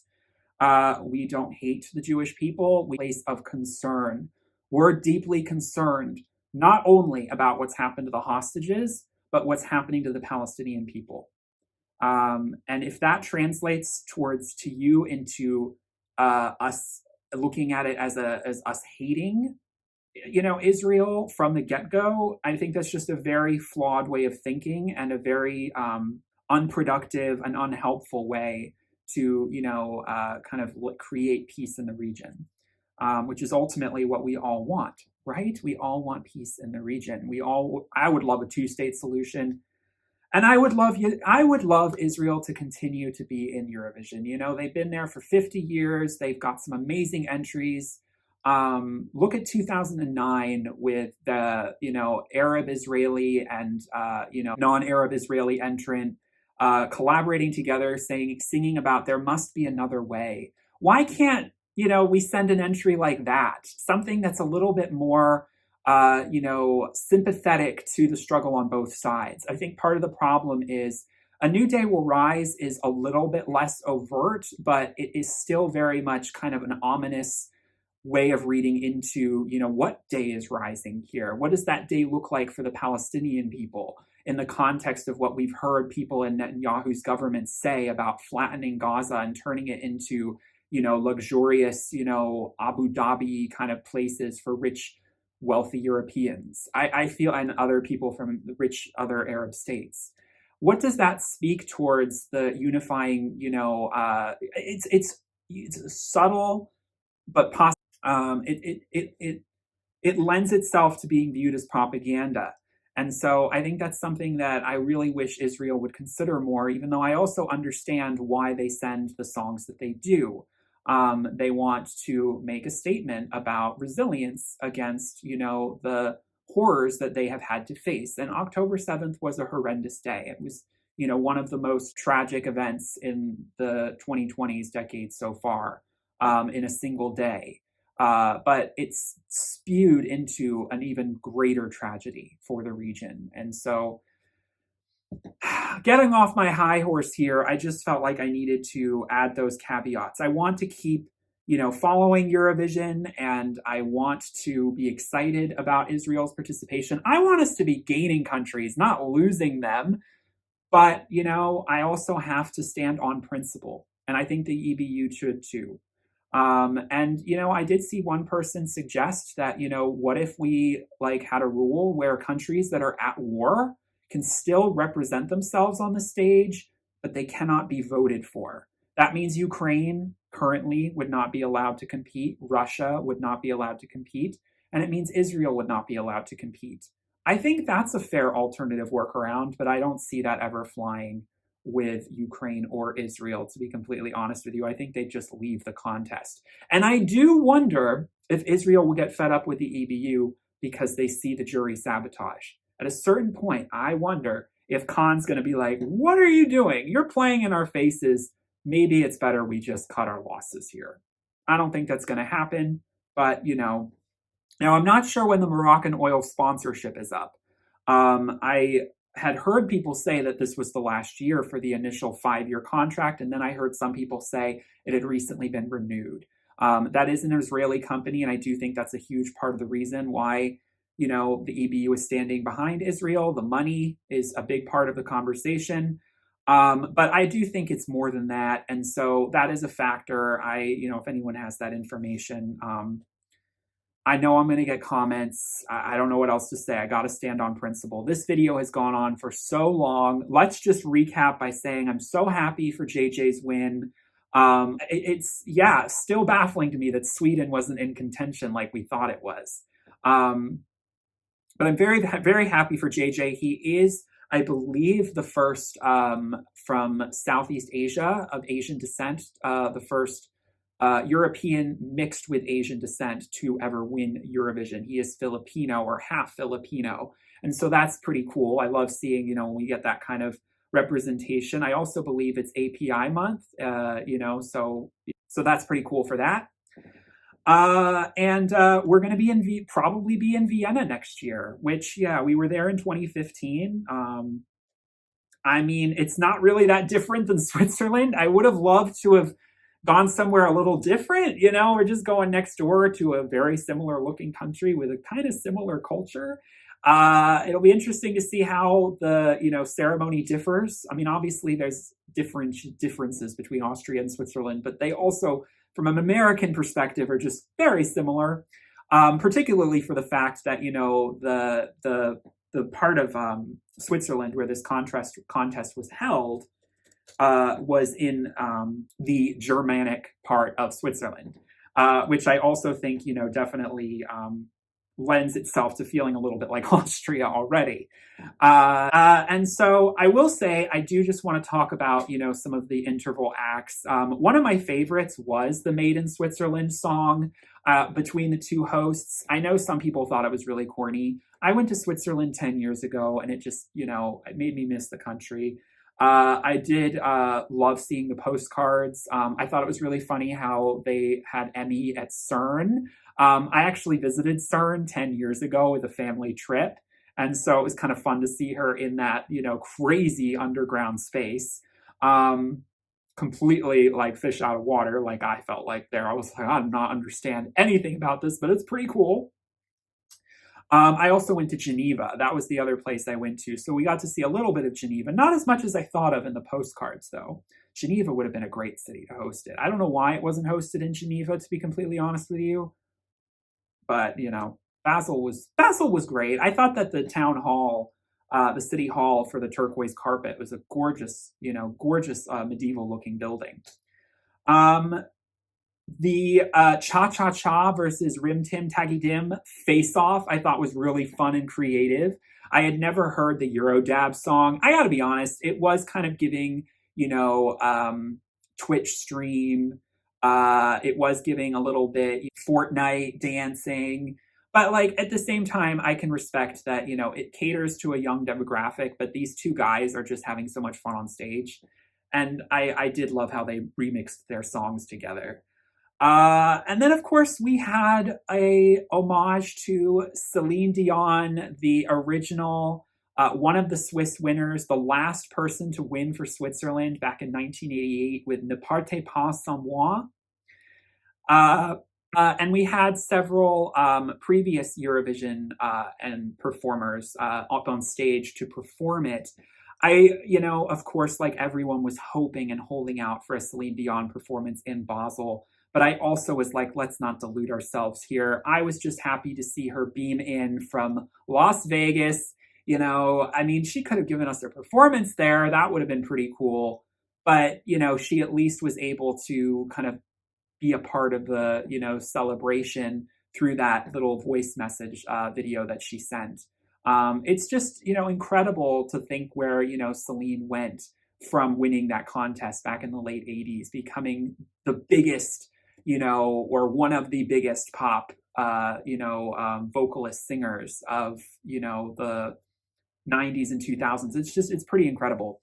We don't hate the Jewish people, we place of concern. We're deeply concerned not only about what's happened to the hostages, but what's happening to the Palestinian people. And if that translates to you into us looking at it as us hating, Israel from the get-go, I think that's just a very flawed way of thinking and a very unproductive and unhelpful way to, kind of create peace in the region, which is ultimately what we all want, right? We all want peace in the region. I would love a two-state solution. And I would love Israel to continue to be in Eurovision. They've been there for 50 years. They've got some amazing entries. Look at 2009 with the, Arab Israeli and, non-Arab Israeli entrant collaborating together, singing about there must be another way. Why can't, we send an entry like that? Something that's a little bit more, sympathetic to the struggle on both sides. I think part of the problem is A New Day Will Rise is a little bit less overt, but it is still very much kind of an ominous way of reading into, what day is rising here? What does that day look like for the Palestinian people in the context of what we've heard people in Netanyahu's government say about flattening Gaza and turning it into, luxurious, Abu Dhabi kind of places for rich, wealthy Europeans. I feel, and other people from the rich other Arab states. What does that speak towards the unifying, it's subtle, but possible. It lends itself to being viewed as propaganda. And so I think that's something that I really wish Israel would consider more, even though I also understand why they send the songs that they do. They want to make a statement about resilience against, the horrors that they have had to face. And October 7th was a horrendous day. It was, one of the most tragic events in the 2020s decade so far, in a single day. But it's spewed into an even greater tragedy for the region. And so, getting off my high horse here, I just felt like I needed to add those caveats. I want to keep, following Eurovision, and I want to be excited about Israel's participation. I want us to be gaining countries, not losing them. But, I also have to stand on principle. And I think the EBU should too. And, I did see one person suggest that, what if we had a rule where countries that are at war can still represent themselves on the stage, but they cannot be voted for. That means Ukraine currently would not be allowed to compete. Russia would not be allowed to compete. And it means Israel would not be allowed to compete. I think that's a fair alternative workaround, but I don't see that ever flying with Ukraine or Israel, to be completely honest with you. I think they just leave the contest. And I do wonder if Israel will get fed up with the EBU because they see the jury sabotage. At a certain point, I wonder if Khan's going to be like, what are you doing? You're playing in our faces. Maybe it's better we just cut our losses here. I don't think that's going to happen, but now, I'm not sure when the Moroccan oil sponsorship is up. I had heard people say that this was the last year for the initial 5-year contract, and then I heard some people say it had recently been renewed. That is an Israeli company, and I do think that's a huge part of the reason why the EBU is standing behind Israel. The money is a big part of the conversation. But I do think it's more than that, and so that is a factor. If anyone has that information, I know I'm going to get comments. I don't know what else to say. I got to stand on principle. This video has gone on for so long. Let's just recap by saying I'm so happy for JJ's win. It's still baffling to me that Sweden wasn't in contention like we thought it was. But I'm very, very happy for JJ. He is, I believe, the first from Southeast Asia of Asian descent, the first European mixed with Asian descent to ever win Eurovision. He is Filipino or half Filipino. And so that's pretty cool. I love seeing, when we get that kind of representation. I also believe it's API month, so that's pretty cool for that. And we're going to probably be in Vienna next year, which, we were there in 2015. I mean, it's not really that different than Switzerland. I would have loved to have gone somewhere a little different. We're just going next door to a very similar looking country with a kind of similar culture. It'll be interesting to see how the, ceremony differs. I mean, obviously there's differences between Austria and Switzerland, but they also, from an American perspective, are just very similar, particularly for the fact that, the part of Switzerland where this contest was held was in the Germanic part of Switzerland, which I also think, definitely lends itself to feeling a little bit like Austria already. And so I will say, I do just want to talk about, some of the interval acts. One of my favorites was the Made in Switzerland song between the two hosts. I know some people thought it was really corny. I went to Switzerland 10 years ago, and it just, it made me miss the country. I did love seeing the postcards. I thought it was really funny how they had Emmy at CERN. I actually visited CERN 10 years ago with a family trip. And so it was kind of fun to see her in that, crazy underground space. Completely like fish out of water, like I felt like there. I was like, I do not understand anything about this, but it's pretty cool. I also went to Geneva. That was the other place I went to. So we got to see a little bit of Geneva. Not as much as I thought of in the postcards, though. Geneva would have been a great city to host it. I don't know why it wasn't hosted in Geneva, to be completely honest with you. But, Basel was great. I thought that the town hall, the city hall for the turquoise carpet was a gorgeous, medieval looking building. The Cha-Cha-Cha versus Rim Tim Taggy Dim face-off I thought was really fun and creative. I had never heard the Eurodab song. I gotta be honest, it was kind of giving, Twitch stream. It was giving a little bit Fortnite dancing. But at the same time, I can respect that, it caters to a young demographic, but these two guys are just having so much fun on stage. And I did love how they remixed their songs together. And then, of course, we had a homage to Celine Dion, the original, one of the Swiss winners, the last person to win for Switzerland back in 1988 with Ne partez pas sans moi. And we had several previous Eurovision and performers up on stage to perform it. I, of course, like everyone, was hoping and holding out for a Celine Dion performance in Basel. But I also was like, let's not delude ourselves here. I was just happy to see her beam in from Las Vegas. I mean, she could have given us a performance there. That would have been pretty cool. But, she at least was able to kind of be a part of the, celebration through that little voice message video that she sent. It's just, incredible to think where, Celine went from winning that contest back in the late 80s, becoming the biggest, or one of the biggest pop, vocalist singers of, the 90s and 2000s. It's pretty incredible.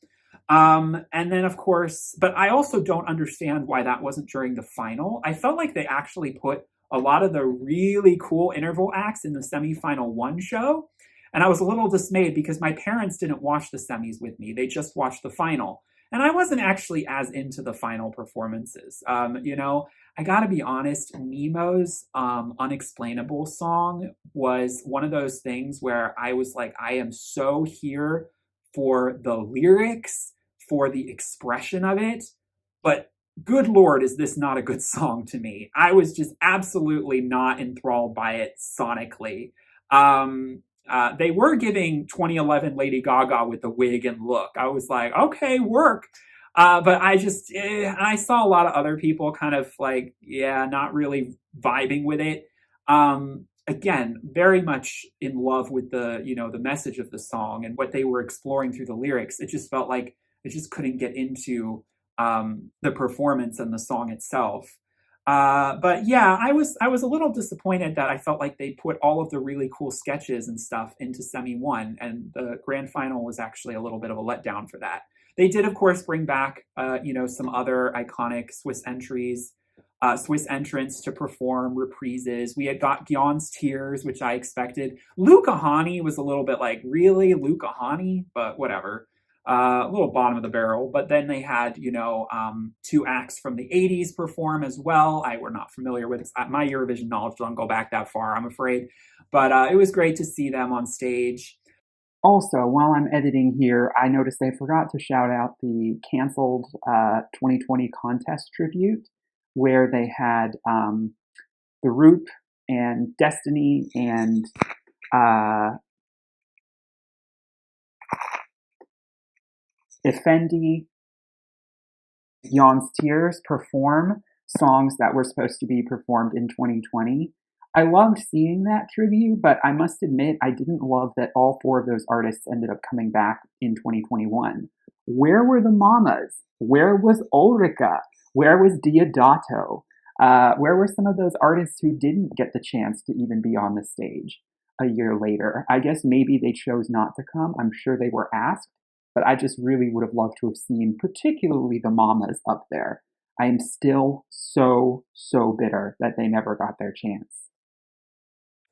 And then, of course, but I also don't understand why that wasn't during the final. I felt like they actually put a lot of the really cool interval acts in the semifinal one show. And I was a little dismayed because my parents didn't watch the semis with me. They just watched the final. And I wasn't actually as into the final performances. I gotta be honest, Nemo's Unexplainable song was one of those things where I was like, I am so here for the lyrics, for the expression of it, but good Lord, is this not a good song to me? I was just absolutely not enthralled by it sonically. They were giving 2011 Lady Gaga with the wig and look. I was like, okay, work. But I saw a lot of other people kind of like, yeah, not really vibing with it. Again, very much in love with the message of the song and what they were exploring through the lyrics. It just felt like it just couldn't get into the performance and the song itself. But yeah, I was a little disappointed that I felt like they put all of the really cool sketches and stuff into semi one, and the grand final was actually a little bit of a letdown for that. They did, of course, bring back some other iconic Swiss entrants to perform reprises. We had got Gion's Tears, which I expected. Luca Hani was a little bit like, really, Luca Hani? But whatever. A little bottom of the barrel. But then they had, two acts from the 80s perform as well. I were not familiar with my Eurovision knowledge doesn't go back that far, I'm afraid. But it was great to see them on stage. Also, while I'm editing here, I noticed they forgot to shout out the canceled 2020 contest tribute, where they had The Roop and Destiny and Effendi, Jan's Tears perform songs that were supposed to be performed in 2020. I loved seeing that tribute, but I must admit I didn't love that all four of those artists ended up coming back in 2021. Where were the mamas? Where was Ulrika? Where was Diodato? Where were some of those artists who didn't get the chance to even be on the stage a year later? I guess maybe they chose not to come. I'm sure they were asked, but I just really would have loved to have seen particularly the mamas up there. I am still so, so bitter that they never got their chance.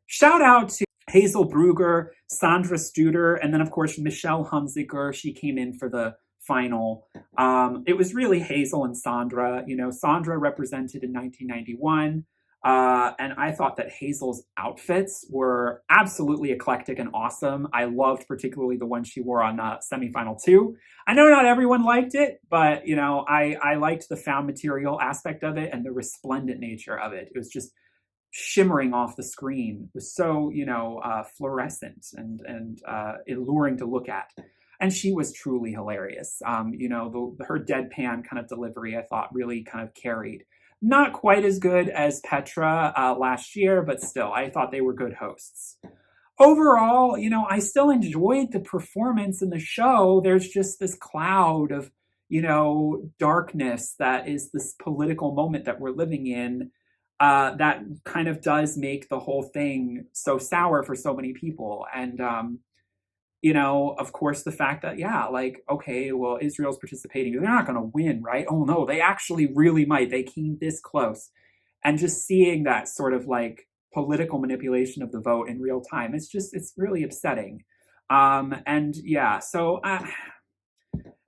Shout out to Hazel Brugger, Sandra Studer, and then, of course, Michelle Hunziker. She came in for the final. It was really Hazel and Sandra. Sandra represented in 1991. And I thought that Hazel's outfits were absolutely eclectic and awesome. I loved particularly the one she wore on semifinal 2. I know not everyone liked it, but I liked the found material aspect of it and the resplendent nature of it. It was just shimmering off the screen. It was so fluorescent and alluring to look at. And she was truly hilarious. Her deadpan kind of delivery, I thought, really kind of carried. Not quite as good as Petra last year, but still, I thought they were good hosts. Overall, I still enjoyed the performance in the show. There's just this cloud of, darkness that is this political moment that we're living in that kind of does make the whole thing so sour for so many people. And, of course, the fact that, okay, well, Israel's participating. They're not going to win, right? Oh, no, they actually really might. They came this close. And just seeing that sort of like political manipulation of the vote in real time, it's really upsetting. So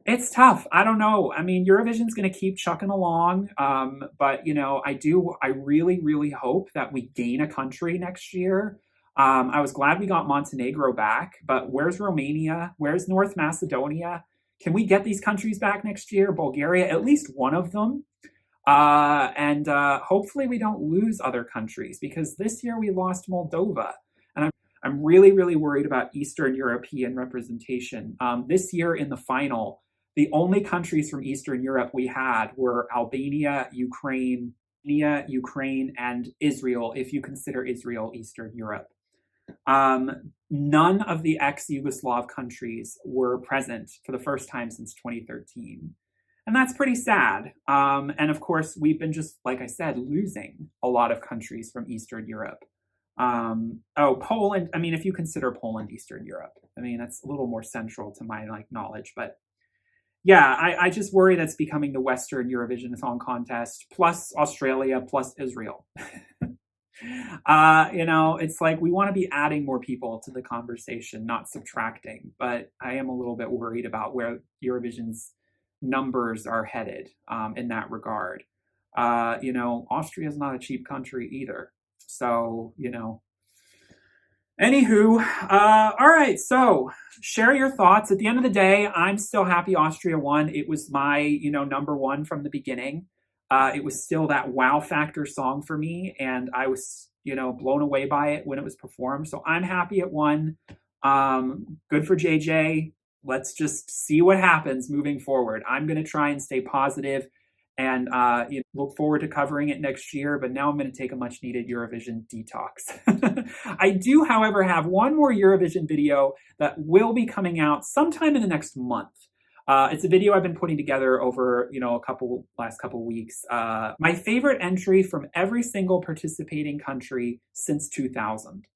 it's tough. I don't know. I mean, Eurovision's going to keep chucking along. But, I really, really hope that we gain a country next year. I was glad we got Montenegro back, but where's Romania? Where's North Macedonia? Can we get these countries back next year? Bulgaria, at least one of them. And hopefully we don't lose other countries, because this year we lost Moldova. And I'm really, really worried about Eastern European representation. This year in the final, the only countries from Eastern Europe we had were Albania, Ukraine, and Israel, if you consider Israel Eastern Europe. none of the ex-Yugoslav countries were present for the first time since 2013. And that's pretty sad. And of course, we've been just, like I said, losing a lot of countries from Eastern Europe. Oh, Poland. I mean, if you consider Poland Eastern Europe, I mean, that's a little more central to my knowledge. But yeah, I just worry that's becoming the Western Eurovision Song Contest plus Australia plus Israel. It's like we want to be adding more people to the conversation, not subtracting. But I am a little bit worried about where Eurovision's numbers are headed in that regard. Austria is not a cheap country either. So, anywho, all right. So share your thoughts. At the end of the day, I'm still happy Austria won. It was my, number one from the beginning. It was still that wow factor song for me, and I was, blown away by it when it was performed. So I'm happy it won. Good for JJ. Let's just see what happens moving forward. I'm going to try and stay positive and look forward to covering it next year. But now I'm going to take a much needed Eurovision detox. I do, however, have one more Eurovision video that will be coming out sometime in the next month. It's a video I've been putting together over, last couple weeks. My favorite entry from every single participating country since 2000.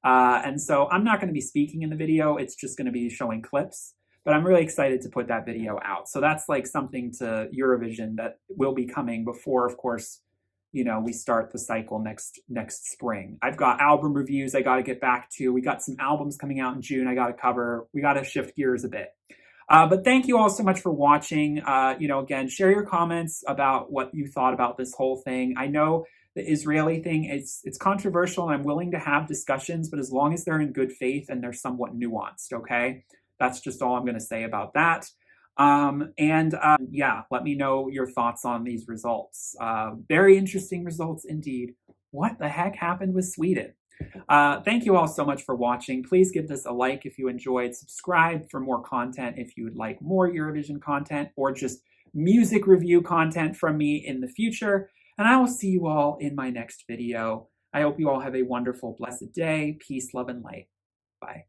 And so I'm not going to be speaking in the video. It's just going to be showing clips. But I'm really excited to put that video out. So that's like something to Eurovision that will be coming before, of course, we start the cycle next spring. I've got album reviews I got to get back to. We got some albums coming out in June I got to cover. We got to shift gears a bit. But thank you all so much for watching. Again, share your comments about what you thought about this whole thing. I know the Israeli thing, it's controversial, and I'm willing to have discussions, but as long as they're in good faith and they're somewhat nuanced, okay? That's just all I'm going to say about that. Yeah, let me know your thoughts on these results. Very interesting results indeed. What the heck happened with Sweden? Thank you all so much for watching. Please give this a like if you enjoyed. Subscribe for more content if you would like more Eurovision content or just music review content from me in the future. And I will see you all in my next video. I hope you all have a wonderful, blessed day. Peace, love, and light. Bye.